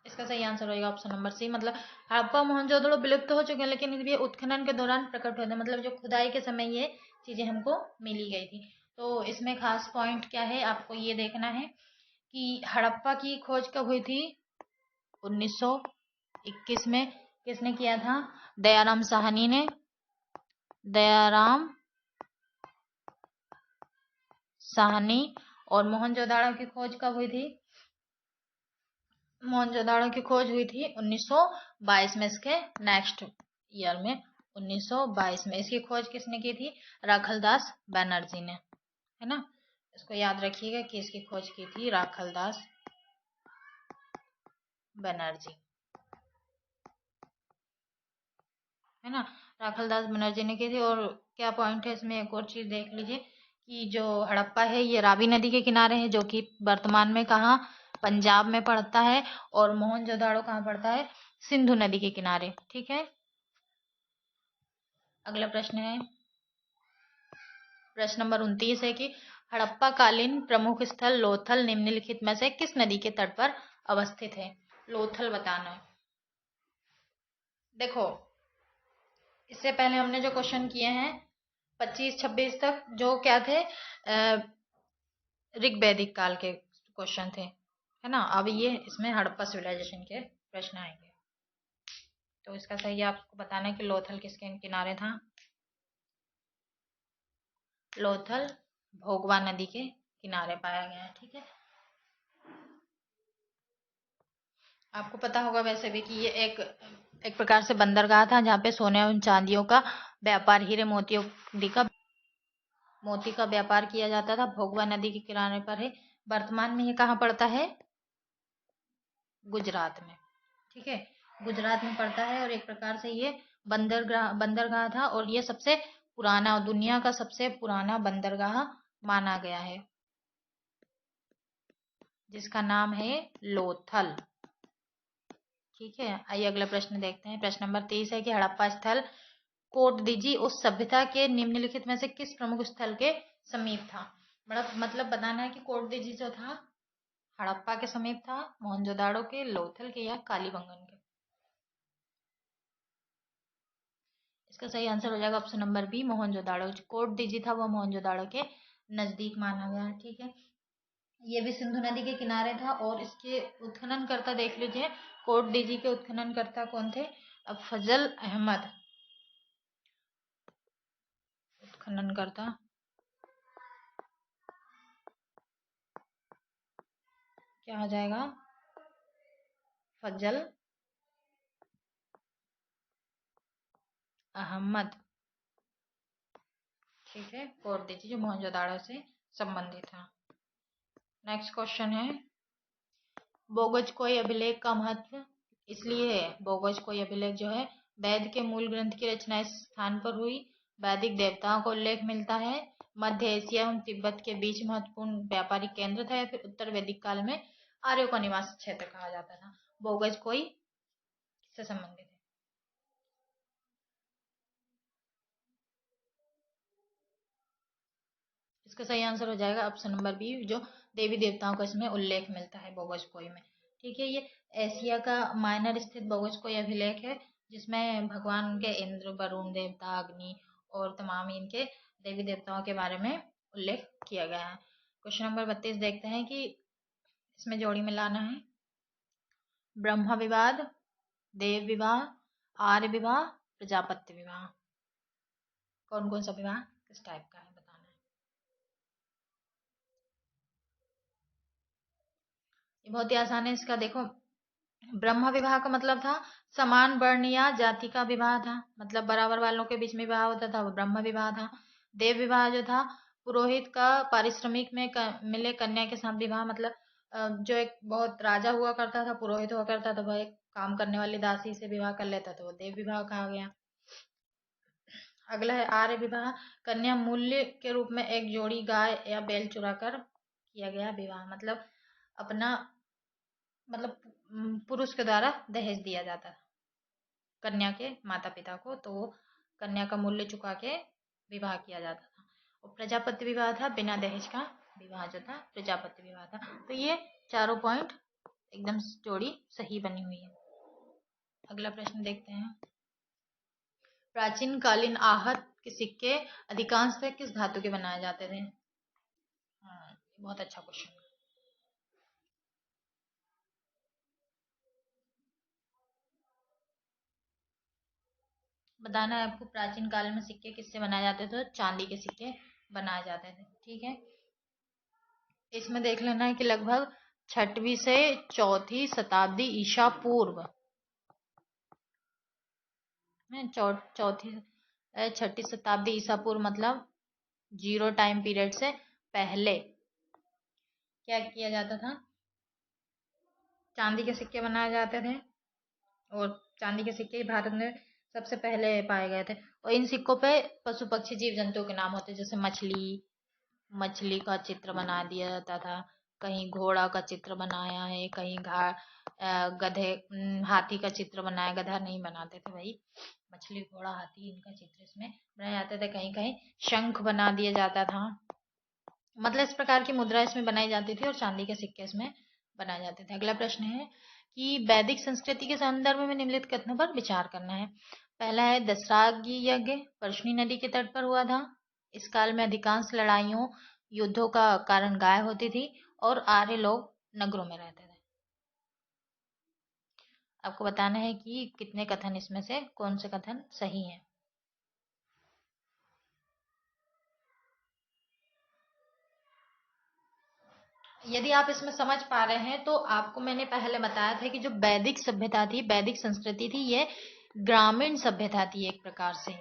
A: इसका सही आंसर होगा ऑप्शन नंबर सी। मतलब हड़प्पा मोहनजोदड़ो विलुप्त हो चुके हैं, लेकिन ये उत्खनन के दौरान प्रकट हुए थे, मतलब जो खुदाई के समय ये चीजें हमको मिली गई थी। तो इसमें खास पॉइंट क्या है आपको ये देखना है कि हड़प्पा की खोज कब हुई थी? 1921 में। किसने किया था? दयाराम साहनी ने। दयाराम साहनी। और मोहनजोदाड़ो की खोज कब हुई थी? मोहनजोदाड़ो की खोज हुई थी 1922 में, इसके नेक्स्ट ईयर में 1922 में। इसकी खोज किसने की थी? राखलदास बनर्जी ने, है ना। इसको याद रखिएगा कि इसकी खोज की थी राखलदास बनर्जी, है ना। राखलदास बनर्जी ने की थी। और क्या पॉइंट है इसमें, एक और चीज देख लीजिए कि जो हड़प्पा है ये रावी नदी के किनारे है, जो कि वर्तमान में कहाँ, पंजाब में पड़ता है। और मोहनजोदाड़ो कहाँ पड़ता है? सिंधु नदी के किनारे, ठीक है। अगला प्रश्न है, प्रश्न नंबर 29 है कि हड़प्पा कालीन प्रमुख स्थल लोथल निम्नलिखित में से किस नदी के तट पर अवस्थित है? लोथल बताना है। देखो इससे पहले हमने जो क्वेश्चन किए हैं 25-26 तक, जो क्या थे, ऋग्वैदिक काल के क्वेश्चन थे, है ना। अब ये इसमें हड़प्पा सिविलाइजेशन के प्रश्न आएंगे। तो इसका सही आपको बताना है कि लोथल किसके किनारे था? लोथल भोगवा नदी के किनारे पाया गया है, ठीक है। आपको पता होगा वैसे भी कि ये एक प्रकार से बंदरगाह था जहाँ पे सोने और चांदियों का व्यापार, हीरे मोतियों का मोती का व्यापार किया जाता था। भोगवा नदी के किनारे पर है। वर्तमान में ये कहाँ पड़ता है? गुजरात में। ठीक है, गुजरात में पड़ता है और एक प्रकार से ये बंदरगाह था और ये सबसे पुराना, दुनिया का सबसे पुराना बंदरगाह माना गया है, जिसका नाम है लोथल। ठीक है, आइए अगला प्रश्न देखते हैं। प्रश्न नंबर 23 है कि हड़प्पा स्थल कोटदीजी उस सभ्यता के निम्नलिखित में से किस प्रमुख स्थल के समीप था? बड़ा मतलब बताना है कि कोटदीजी जो था हड़प्पा के समीप था, मोहनजोदाड़ो के, लोथल के या कालीबंगन के। इसका सही आंसर हो जाएगा option number B, Mohenjodaro. Kotdiji था वो मोहनजोदाड़ो के नजदीक माना गया है। ठीक है, ये भी सिंधु नदी के किनारे था और इसके उत्खननकर्ता देख लीजिए, कोटदीजी के उत्खननकर्ता कौन थे? फजल अहमद। उत्खननकर्ता क्या हो जाएगा? फजल अहमद। ठीक है, कोटदीजी जो मोहनजोदाड़ो से संबंधित था। नेक्स्ट क्वेश्चन है, बोगज कोई अभिलेख का महत्व इसलिए है, बोगज कोई अभिलेख जो है वैद के मूल ग्रंथ की रचना इस स्थान पर हुई, वैदिक देवताओं का उल्लेख मिलता है, मध्य एशिया एवं तिब्बत के बीच महत्वपूर्ण व्यापारिक केंद्र था, या फिर उत्तर वैदिक काल में आर्यों का निवास क्षेत्र कहा जाता था। बोगज कोई किससे संबंधित है? इसका सही आंसर हो जाएगा ऑप्शन नंबर बी, जो देवी देवताओं का इसमें उल्लेख मिलता है बोगज कोई में। ठीक है, ये एशिया का माइनर स्थित बोगज कोई अभिलेख है, जिसमें भगवान के इंद्र, वरुण देवता, अग्नि और तमाम इनके देवी देवताओं के बारे में उल्लेख किया गया है। क्वेश्चन नंबर 32 देखते हैं कि इसमें जोड़ी मिलाना है। ब्रह्म विवाद, देव विवाह, आर्य विवाह, प्रजापत्य विवाह, कौन कौन सा विवाह किस टाइप का है बताना है। ये बहुत ही आसान है। इसका देखो, ब्रह्म विवाह का मतलब था समान वर्ण या जाति का विवाह था, मतलब बराबर वालों के बीच में विवाह होता था, वो ब्रह्म विवाह था। देव विवाह जो था पुरोहित का पारिश्रमिक में मिले कन्या के साथ विवाह, मतलब जो एक बहुत राजा हुआ करता था, पुरोहित हुआ करता था, वह एक काम करने वाली दासी से विवाह कर लेता था, वो देव विवाह कहा गया। अगला है आर्य विवाह, कन्या मूल्य के रूप में एक जोड़ी गाय या बैल चुरा कर किया गया विवाह, मतलब अपना मतलब पुरुष के द्वारा दहेज दिया जाता था कन्या के माता पिता को, तो वो कन्या का मूल्य चुका के विवाह किया जाता था। और प्रजापति विवाह था बिना दहेज का विवाह जो था प्रजापति विवाह था। तो ये चारों पॉइंट एकदम जोड़ी सही बनी हुई है। अगला प्रश्न देखते हैं, प्राचीन कालीन आहत के सिक्के अधिकांशतः किस धातु के बनाए जाते थे? बहुत अच्छा क्वेश्चन है। बताना है आपको, प्राचीन काल में सिक्के किससे बनाए जाते थे? चांदी के सिक्के बनाए जाते थे। ठीक है, इसमें देख लेना है कि लगभग 6वीं से 4वीं शताब्दी ईसा पूर्व में, चौथी 6वीं शताब्दी ईसा पूर्व मतलब 0 टाइम पीरियड से पहले क्या किया जाता था? चांदी के सिक्के बनाए जाते थे और चांदी के सिक्के भारत में सबसे पहले पाए गए थे। और इन सिक्कों पे पशु पक्षी जीव जंतुओं के नाम होते, जैसे मछली का चित्र बना दिया जाता था, कहीं घोड़ा का चित्र बनाया है, कहीं गधे हाथी का चित्र बनाया, गधा नहीं बनाते थे भाई, मछली घोड़ा हाथी इनका चित्र इसमें बनाए जाते थे, कहीं कहीं शंख बना दिया जाता था, मतलब इस प्रकार की मुद्रा इसमें बनाई जाती थी और चांदी के सिक्के इसमें बनाए जाते थे। अगला प्रश्न है कि वैदिक संस्कृति के संदर्भ में निम्नलिखित कथनों पर विचार करना है। पहला है दशराग्नि यज्ञ परशुनी नदी के तट पर हुआ था, इस काल में अधिकांश लड़ाइयों युद्धों का कारण गाय होती थी और आर्य लोग नगरों में रहते थे। आपको बताना है कि कितने कथन इसमें से कौन से कथन सही हैं। यदि आप इसमें समझ पा रहे हैं तो आपको मैंने पहले बताया था कि जो वैदिक सभ्यता थी, वैदिक संस्कृति थी, ये ग्रामीण सभ्यता थी एक प्रकार से।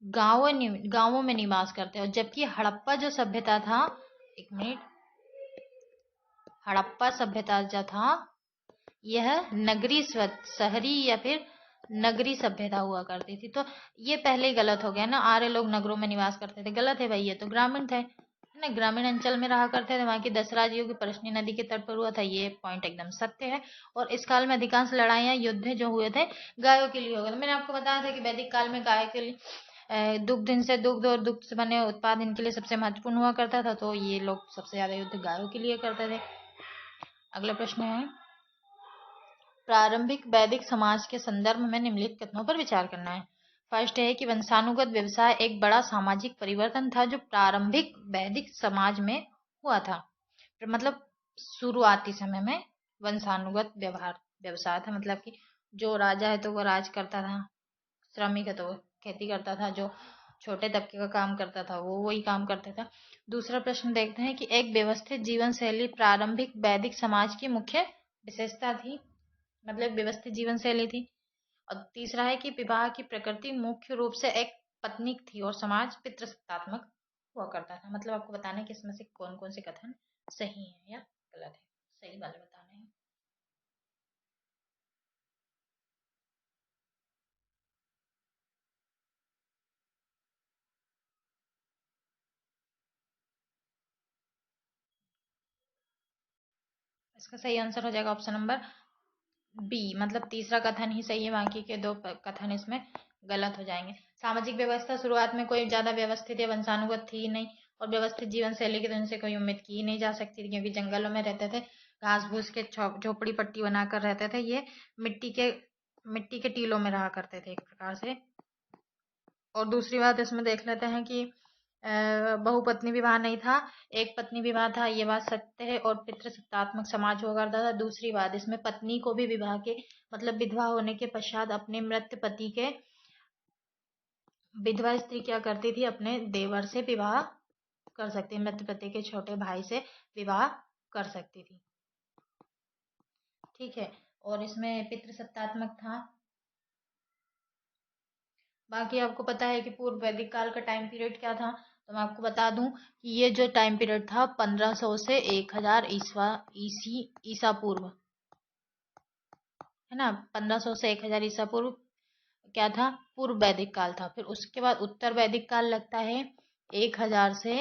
A: गांवों में निवास करते हैं। और जबकि हड़प्पा जो सभ्यता था, एक मिनट, हड़प्पा सभ्यता जो था यह शहरी या फिर नगरी सभ्यता हुआ करती थी। तो ये पहले ही गलत हो गया ना, आर्य लोग नगरों में निवास करते थे, गलत है भाई, ये तो ग्रामीण थे, है ना, ग्रामीण अंचल में रहा करते थे। वहां की 10 राज्यों की प्रश्नी नदी के तट पर हुआ था, ये पॉइंट एकदम सत्य है। और इस काल में अधिकांश लड़ाइयाँ युद्ध जो हुए थे गायों के लिए हो गए। तो मैंने आपको बताया था कि वैदिक काल में गाय के लिए दुग्ध, इनसे दुग्ध और दुग्ध से बने उत्पाद इनके लिए सबसे महत्वपूर्ण हुआ करता था। तो ये लोग सबसे ज्यादा युद्ध गायों के लिए करते थे। अगला प्रश्न है, प्रारंभिक वैदिक समाज के संदर्भ में निम्नलिखित कथनों पर विचार करना है। फर्स्ट है कि वंशानुगत व्यवसाय एक बड़ा सामाजिक परिवर्तन था जो प्रारंभिक वैदिक समाज में हुआ था। मतलब शुरुआती समय में वंशानुगत व्यवसाय था, मतलब कि जो राजा है तो वो राज करता था, श्रमिक है तो वो खेती करता था, जो छोटे तबके का काम करता था वो वही काम करता था। दूसरा प्रश्न देखते हैं कि एक व्यवस्थित जीवन शैली प्रारंभिक वैदिक समाज की मुख्य विशेषता थी, मतलब व्यवस्थित जीवन शैली थी। और तीसरा है कि विवाह की प्रकृति मुख्य रूप से एक पत्नीक थी और समाज पितृसत्तात्मक हुआ करता था। मतलब आपको बताना है कि इसमें से कौन कौन से कथन सही है या गलत है, सही वाले बताने हैं। इसका सही आंसर हो जाएगा ऑप्शन नंबर बी, मतलब तीसरा कथन ही सही है, बाकी के दो कथन इसमें गलत हो जाएंगे। सामाजिक व्यवस्था शुरुआत में कोई ज्यादा व्यवस्थित या वंशानुगत थी ही नहीं, और व्यवस्थित जीवन शैली की तो इनसे कोई उम्मीद की ही नहीं जा सकती थी, क्योंकि जंगलों में रहते थे, घास भूस के झोपड़ी पट्टी बनाकर रहते थे, ये मिट्टी के टीलों में रहा करते थे एक प्रकार से। और दूसरी बात इसमें देख लेते हैं कि बहुपत्नी विवाह नहीं था, एक पत्नी विवाह था, ये बात सत्य है, और पितृसत्तात्मक समाज हुआ करता था। दूसरी बात, इसमें पत्नी को भी विवाह के मतलब विधवा होने के पश्चात अपने मृत पति के, विधवा स्त्री क्या करती थी, अपने देवर से विवाह कर सकती, मृत पति के छोटे भाई से विवाह कर सकती थी। ठीक है, और इसमें पितृसत्तात्मक था। बाकी आपको पता है कि पूर्व वैदिक काल का टाइम पीरियड क्या था, तो मैं आपको बता दूं कि ये जो टाइम पीरियड था 1500 से 1000 ईसा पूर्व, है ना, 1500 से 1000 ईसा पूर्व क्या था, पूर्व वैदिक काल था। फिर उसके बाद उत्तर वैदिक काल लगता है 1000 से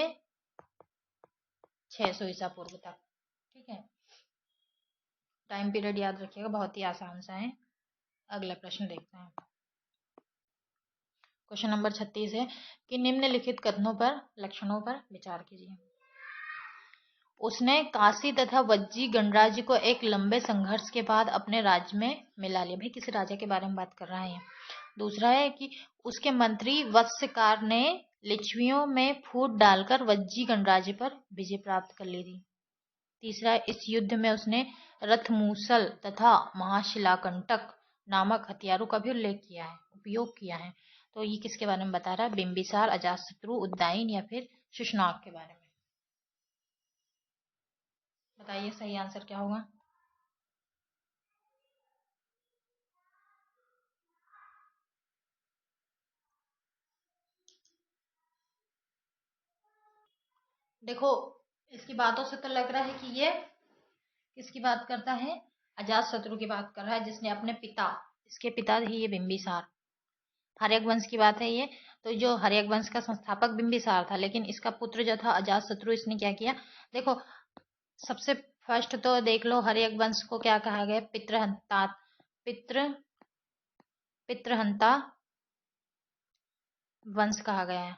A: 600 ईसा पूर्व तक। ठीक है, टाइम पीरियड याद रखिएगा, बहुत ही आसान सा है। अगला प्रश्न देखते हैं, क्वेश्चन नंबर 36 है कि निम्नलिखित कथनों पर, लक्षणों पर विचार कीजिए। उसने काशी तथा वज्जी गणराज्य को एक लंबे संघर्ष के बाद अपने राज्य में मिला लिया। भाई किसी राजा के बारे में बात कर रहा है। दूसरा है कि उसके मंत्री वत्सकार ने लिच्छवियों में फूट डालकर वज्जी गणराज्य पर विजय प्राप्त कर ली थी। तीसरा, इस युद्ध में उसने रथमूसल तथा महाशिलाकंटक नामक हथियारों का भी उपयोग किया है। तो ये किसके बारे में बता रहा है, बिंबिसार, अजातशत्रु, उदयन या फिर शुष्नाग के बारे में। बताइए सही आंसर क्या होगा। देखो, इसकी बातों से तो लग रहा है कि ये किसकी बात करता है, अजात शत्रु की बात कर रहा है, जिसने अपने पिता, इसके पिता ही ये बिंबिसार, हर्यक वंश की बात है ये। तो जो हर्यक वंश का संस्थापक बिंबिसार था, लेकिन इसका पुत्र जो था अजात शत्रु, इसने क्या किया, देखो सबसे फर्स्ट तो देख लो, हर्यक वंश को क्या कहा गया, पितृ पितृहंता वंश कहा गया है।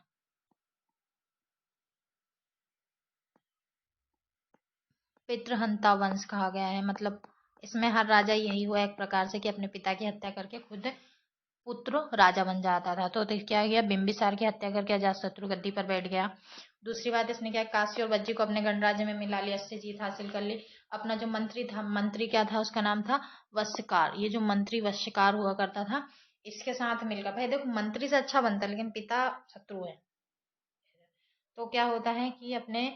A: पितृहंता वंश कहा गया है, मतलब इसमें हर राजा यही हुआ एक प्रकार से कि अपने पिता की हत्या करके खुद पुत्र राजा बन जाता था। तो क्या किया, बिंबिसार की हत्या करके अजातशत्रु गद्दी पर बैठ गया। दूसरी बात, इसने क्या, काशी और वज्जी को अपने गणराज्य में मिला लिया, इससे जीत हासिल कर ली। अपना जो मंत्री था, मंत्री क्या था, उसका नाम था वश्यकार। ये जो मंत्री वश्यकार हुआ करता था, इसके साथ मिलकर, भाई देखो मंत्री से अच्छा बनता है, लेकिन पिता शत्रु है, तो क्या होता है कि अपने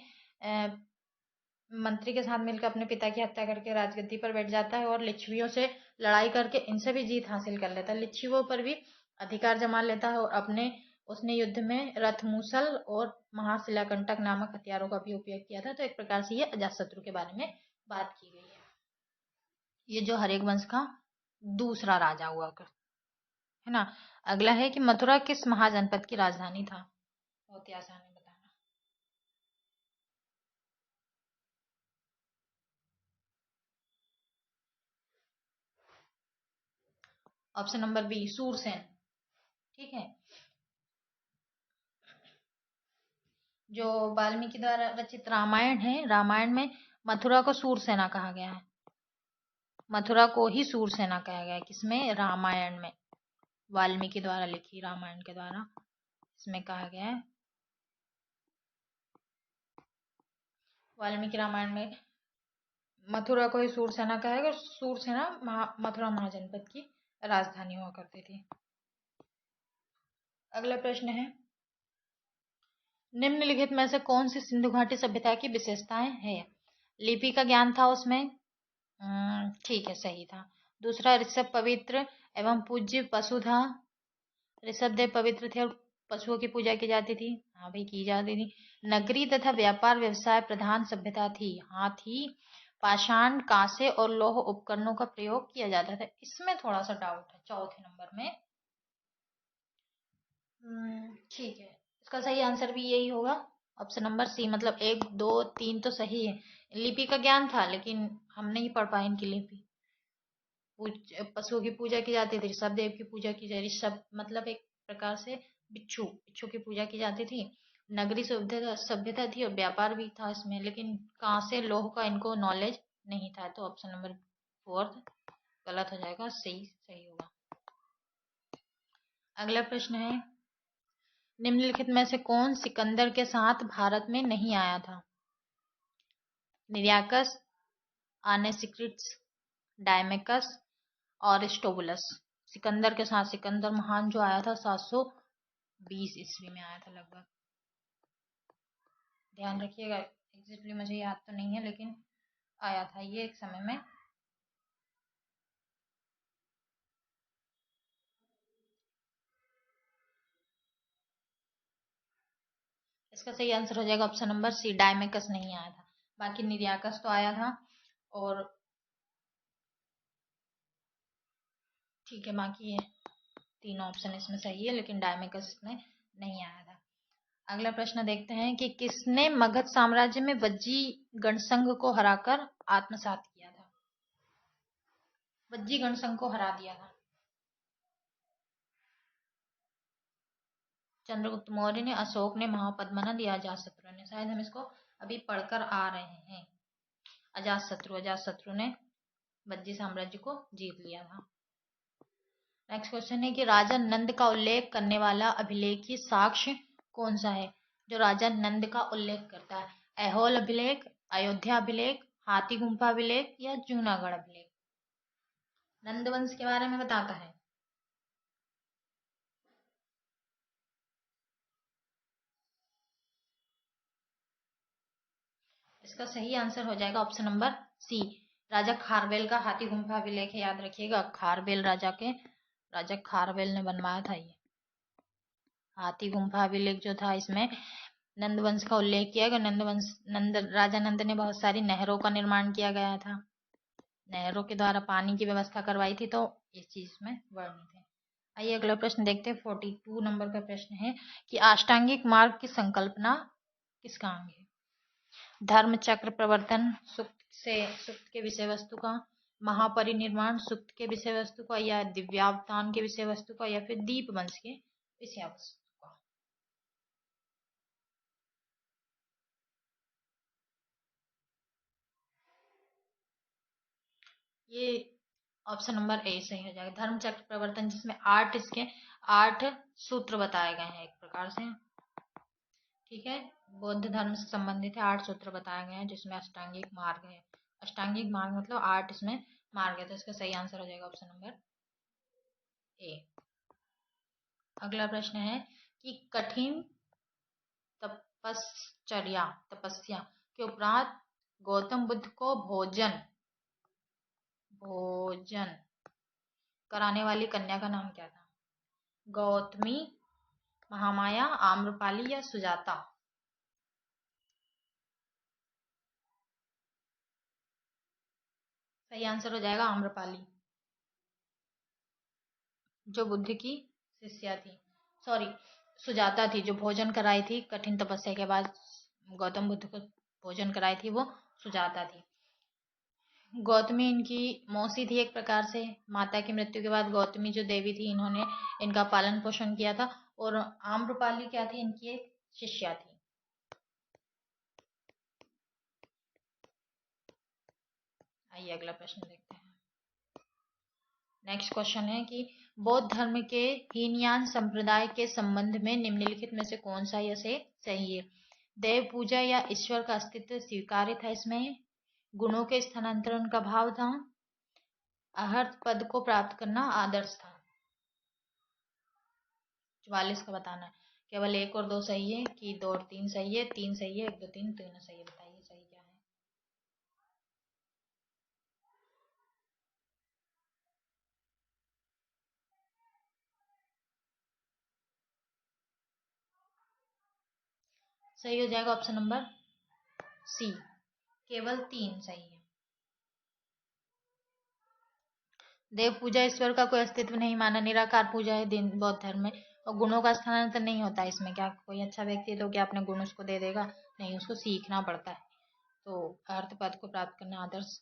A: मंत्री के साथ मिलकर अपने पिता की हत्या करके राजगद्दी पर बैठ जाता है, और लिच्छवियों से लड़ाई करके इनसे भी जीत हासिल कर लेता है, लिच्छवियों पर भी अधिकार जमा लेता है, और अपने उसने युद्ध में रथमूसल और महाशिलाकंटक नामक हथियारों का भी उपयोग किया था। तो एक प्रकार से ये अजातशत्रु के बारे में बात की गई है। ये जो हर्यक वंश का दूसरा राजा हुआ है ना। अगला है कि मथुरा किस महाजनपद की राजधानी था। बहुत ही आसान है बताना। Option number B, Surasena. ठीक है। जो वाल्मीकि द्वारा रचित रामायण है, रामायण में मथुरा को सूरसेना कहा गया है। मथुरा को ही सूरसेना कहा गया है। किसमें? रामायण में। वाल्मीकि द्वारा लिखी रामायण के द्वारा इसमें कहा गया है। वाल्मीकि रामायण में मथुरा को ही सूरसेना कहा गया। सूरसेना मथुरा महाजनपद की राजधानी हुआ करती थी। अगला प्रश्न है, निम्नलिखित में से कौन सी सिंधु घाटी सभ्यता की विशेषताएं है? लिपि का ज्ञान था उसमें। ठीक है, सही था। दूसरा, ऋषभ पवित्र एवं पूज्य पशु था। ऋषभ देव पवित्र थे और पशुओं की पूजा की जाती थी। हाँ भाई, की जाती थी। नगरी तथा व्यापार व्यवसाय प्रधान सभ्यता थी। हाथी, पाषाण, कांसे और लौह उपकरणों का प्रयोग किया जाता था। इसमें थोड़ा सा डाउट है चौथे नंबर में। ठीक है, इसका सही आंसर भी यही होगा, ऑप्शन नंबर सी। मतलब 1, 2, 3 तो सही है। लिपि का ज्ञान था लेकिन हम नहीं पढ़ पाए इनकी लिपि। पशुओं की पूजा की जाती थी, ऋषभ देव की पूजा की जाती। ऋषभ मतलब एक प्रकार से बिच्छू, बिच्छू की पूजा की जाती थी। नगरी सभ्यता सभ्यता थी और व्यापार भी था इसमें, लेकिन कहाँ से लोह का इनको नॉलेज नहीं था। तो ऑप्शन नंबर 4 गलत हो जाएगा, सही सही होगा। अगला प्रश्न है, निम्नलिखित में से कौन सिकंदर के साथ भारत में नहीं आया था? निरियाकस, आनेसिक्रिट्स, डायमेकस और स्टोबुलस। सिकंदर के साथ, सिकंदर महान जो आया था 720 ईस्वी में आया था लगभग। ध्यान रखिएगा, एग्जैक्टली मुझे याद तो नहीं है लेकिन आया था ये एक समय में। इसका सही आंसर हो जाएगा ऑप्शन नंबर सी, डायमेकस नहीं आया था। बाकी निरियाकस तो आया था। और ठीक है, बाकी ये तीनों ऑप्शन इसमें सही है, लेकिन डायमेकस में नहीं आया था। अगला प्रश्न देखते हैं कि किसने मगध साम्राज्य में वज्जी गणसंघ को हराकर आत्मसात किया था? वज्जी गणसंघ को हरा दिया था। चंद्रगुप्त मौर्य ने, अशोक ने, महापद्मनंद या अजातशत्रु ने? शायद हम इसको अभी पढ़कर आ रहे हैं। अजातशत्रु ने वज्जी साम्राज्य को जीत लिया था। नेक्स्ट क्वेश्चन है कि राजा नंद का उल्लेख करने वाला अभिलेखीय साक्ष्य कौन सा है? जो राजा नंद का उल्लेख करता है, ऐहोल अभिलेख, अयोध्या अभिलेख, हाथी गुम्फा अभिलेख या जूनागढ़ अभिलेख? नंद वंश के बारे में बताता है। इसका सही आंसर हो जाएगा ऑप्शन नंबर सी, राजा खारवेल का हाथी गुम्फा अभिलेख है। याद रखिएगा, खारवेल राजा खारवेल ने बनवाया था ये हाथी गुम्फा अभिलेख जो था। इसमें नंद वंश का उल्लेख किया गया। राजा नंद ने बहुत सारी नहरों का निर्माण किया गया था। नहरों के द्वारा पानी की व्यवस्था करवाई थी, तो इस चीज में वर्णित है। आइए अगला प्रश्न देखते हैं। 42 नंबर का प्रश्न है कि अष्टांगिक मार्ग की संकल्पना किसका अंग है? धर्म चक्र प्रवर्तन, सुक्त के विषय वस्तु का, महापरिनिर्वाण सुक्त के विषय वस्तु का, या दिव्यावतान के विषय वस्तु का, या फिर दीप वंश के विषय वस्तु का? ये ऑप्शन नंबर ए सही हो जाएगा, धर्म चक्र प्रवर्तन, जिसमें 8 सूत्र बताए गए हैं एक प्रकार से। ठीक है, बौद्ध धर्म से संबंधित है। 8 सूत्र बताए गए हैं जिसमें अष्टांगिक मार्ग है। अष्टांगिक मार्ग मतलब 8 इसमें मार्ग है, तो इसका सही आंसर हो जाएगा ऑप्शन नंबर ए। अगला प्रश्न है कि कठिन तपस्या के उपरांत गौतम बुद्ध को भोजन कराने वाली कन्या का नाम क्या था? गौतमी, महामाया, आम्रपाली या सुजाता? सही आंसर हो जाएगा आम्रपाली, जो बुद्ध की शिष्या थी। सॉरी, सुजाता थी, जो भोजन कराई थी कठिन तपस्या के बाद गौतम बुद्ध को भोजन कराई थी, वो सुजाता थी। गौतमी इनकी मौसी थी एक प्रकार से। माता की मृत्यु के बाद गौतमी जो देवी थी, इन्होंने इनका पालन पोषण किया था। और आम्रपाली क्या थी? इनकी एक शिष्या थी। आइए अगला प्रश्न देखते हैं। नेक्स्ट क्वेश्चन है कि बौद्ध धर्म के हीनयान संप्रदाय के संबंध में निम्नलिखित में से कौन सा यह से सही है? देव पूजा या ईश्वर का अस्तित्व स्वीकार्य था इसमें, गुणों के स्थानांतरण का भाव था, अहर्त पद को प्राप्त करना आदर्श था। 44 का बताना है। केवल 1 और 2 सही है कि 2 और 3 सही है? 3 सही है, 1 2 3 तीनों सही है। बताइए सही क्या है? सही हो जाएगा ऑप्शन नंबर सी, केवल 3 सही है। देव पूजा ईश्वर का कोई अस्तित्व नहीं माना, निराकार पूजा है दिन बौद्ध धर्म में। और गुणों का स्थानांतरण नहीं होता इसमें। क्या कोई अच्छा व्यक्ति है तो क्या अपने गुण उसको दे देगा? नहीं, उसको सीखना पड़ता है। तो अर्थ पद को प्राप्त करना आदर्श,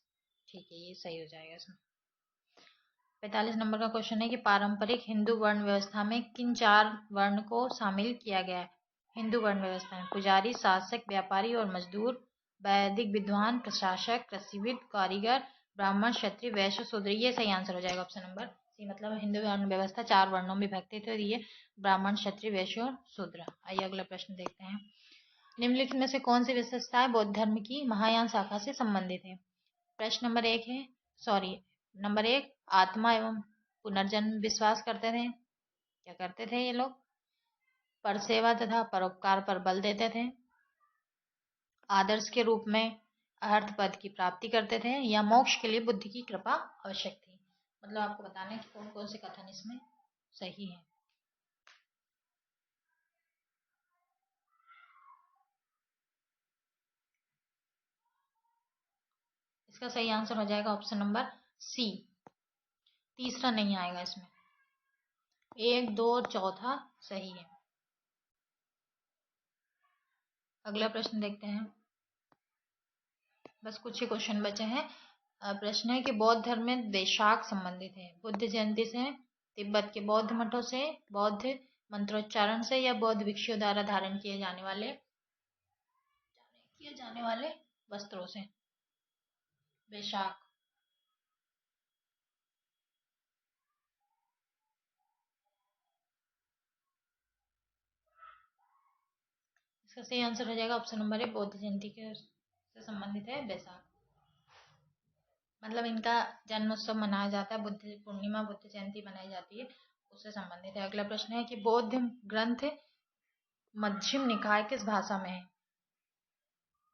A: ठीक है, ये सही हो जाएगा इसमें। 45 नंबर का क्वेश्चन है कि पारंपरिक हिंदू वर्ण व्यवस्था में किन 4 वर्ण को शामिल किया गया है? हिंदू वर्ण व्यवस्था में पुजारी, शासक, व्यापारी और मजदूर, वैदिक विद्वान, प्रशासक, कृषिविद, कारीगर, ब्राह्मण, क्षत्रिय, वैश्य, शूद्र। ये सही आंसर हो जाएगा ऑप्शन नंबर सी। मतलब हिंदू वर्ण व्यवस्था 4 वर्णों में विभक्त है, ये ब्राह्मण, क्षत्रिय, वैश्य और शूद्र। आइए अगला प्रश्न देखते हैं। निम्नलिखित में से कौन सी विशेषताएं बौद्ध धर्म की महायान शाखा से संबंधित है? प्रश्न नंबर 1 है, सॉरी, नंबर 1, आत्मा एवं पुनर्जन्म विश्वास करते थे। क्या करते थे ये लोग? परसेवा तथा परोपकार पर बल देते थे, आदर्श के रूप में अर्थ पद की प्राप्ति करते थे, या मोक्ष के लिए बुद्धि की कृपा आवश्यक थी। मतलब आपको बताना है कि कौन कौन से कथन इसमें सही है। इसका सही आंसर हो जाएगा ऑप्शन नंबर सी, तीसरा नहीं आएगा इसमें। 1 2 और चौथा सही है। अगला प्रश्न देखते हैं। बस कुछ ही क्वेश्चन बचे हैं। प्रश्न है कि बौद्ध धर्म में वैशाख संबंधित है बुद्ध जयंती से, तिब्बत के बौद्ध मठों से, बौद्ध मंत्रोच्चारण से, या बौद्ध भिक्षुओं द्वारा धारण किए जाने वाले वस्त्रों से? वैशाख, इसका सही आंसर हो जाएगा ऑप्शन नंबर ए, बौद्ध जयंती के से संबंधित है वैशाख। मतलब इनका जन्मोत्सव मनाया जाता है, बुद्ध पूर्णिमा, बुद्ध जयंती मनाई जाती है, उससे संबंधित है। अगला प्रश्न है कि बौद्ध ग्रंथ मध्यम निकाय किस भाषा में है?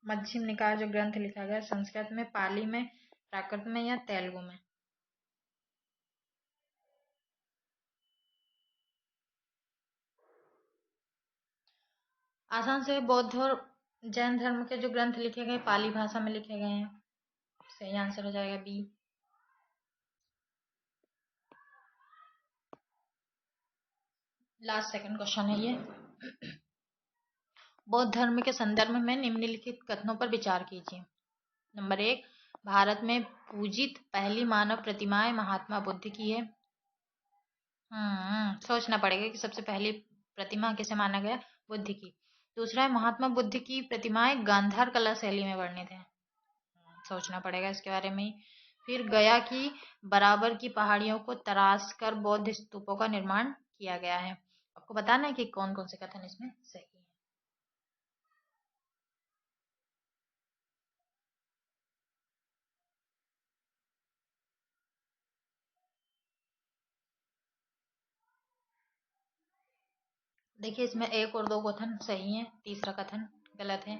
A: मध्यम निकाय जो ग्रंथ लिखा गया, संस्कृत में, पाली में, प्राकृत में, या तेलुगु में? आसान से, बौद्ध और जैन धर्म के जो ग्रंथ लिखे गए पाली भाषा में लिखे गए हैं। सही आंसर हो जाएगा बी। लास्ट सेकंड क्वेश्चन है ये। बौद्ध धर्म के संदर्भ में निम्नलिखित कथनों पर विचार कीजिए। नंबर 1, भारत में पूजित पहली मानव प्रतिमाएं महात्मा बुद्ध की है। सोचना पड़ेगा कि सबसे पहली प्रतिमा किसे माना गया? बुद्ध की। दूसरा है, महात्मा बुद्ध की प्रतिमाएं गांधार कला शैली में वर्णित है। सोचना पड़ेगा इसके बारे में। फिर गया की बराबर की पहाड़ियों को तराश कर बौद्ध स्तूपों का निर्माण किया गया है। आपको बताना है कि कौन कौन से कथन इसमें सही है। देखिए, इसमें 1 और 2 कथन सही है, तीसरा कथन गलत है।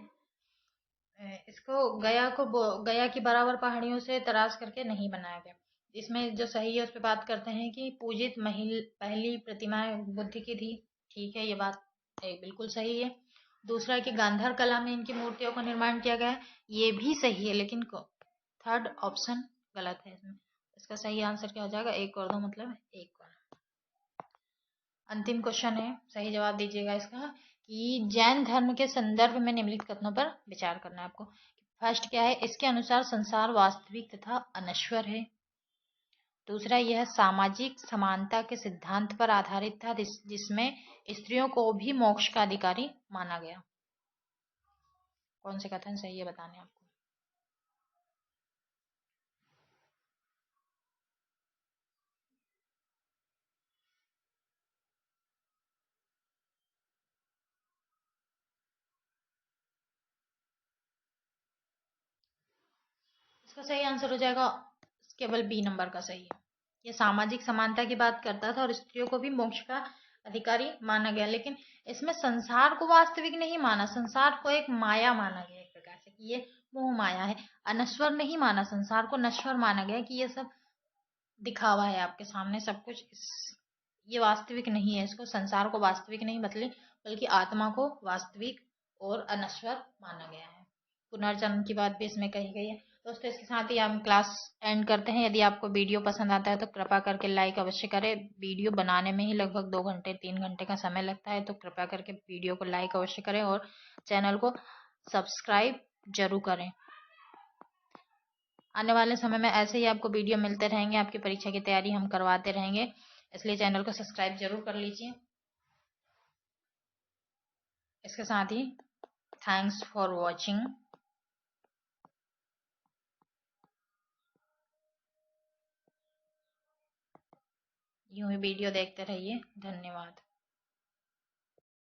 A: इसको गया की बराबर पहाड़ियों से तराश करके नहीं बनाया गया। इसमें जो सही है उस पर बात करते हैं कि पूजित पहली प्रतिमा बुद्ध की थी। ठीक है, ये बात एक बिल्कुल सही है। दूसरा है कि गांधार कला में इनकी मूर्तियों का निर्माण किया गया है, ये भी सही है, लेकिन थर्ड ऑप्शन गलत है इसमें। इसका सही आंसर क्या हो जाएगा? 1 और 2 मतलब 1 और। अंतिम क्वेश्चन है, सही जवाब दीजिएगा इसका, कि जैन धर्म के संदर्भ में निम्नलिखित कथनों पर विचार करना है आपको। फर्स्ट क्या है? इसके अनुसार संसार वास्तविक तथा अनश्वर है। दूसरा, यह सामाजिक समानता के सिद्धांत पर आधारित था, जिसमें स्त्रियों को भी मोक्ष का अधिकारी माना गया। कौन से कथन सही है बताने आपको। इसका सही आंसर हो जाएगा केवल बी नंबर का सही है। ये सामाजिक समानता की बात करता था और स्त्रियों को भी मोक्ष का अधिकारी माना गया, लेकिन इसमें संसार को वास्तविक नहीं माना, संसार को एक माया माना गया एक प्रकार से, कि ये मोह माया है। अनश्वर नहीं माना, संसार को नश्वर माना गया, कि ये सब दिखावा है आपके सामने सब कुछ, ये वास्तविक नहीं है। इसको संसार को वास्तविक नहीं बल्कि आत्मा को वास्तविक और अनश्वर माना गया है। पुनर्जन्म की बात भी इसमें कही गई है। दोस्तों, इसके साथ ही हम क्लास एंड करते हैं। यदि आपको वीडियो पसंद आता है तो कृपया करके लाइक अवश्य करें। वीडियो बनाने में ही लगभग 2 घंटे 3 घंटे का समय लगता है, तो कृपया करके वीडियो को लाइक अवश्य करें और चैनल को सब्सक्राइब जरूर करें। आने वाले समय में ऐसे ही आपको वीडियो मिलते रहेंगे, आपकी परीक्षा की तैयारी हम करवाते रहेंगे, इसलिए चैनल को सब्सक्राइब जरूर कर लीजिए। इसके साथ ही थैंक्स फॉर वॉचिंग। यूं ही वीडियो देखते रहिए। धन्यवाद।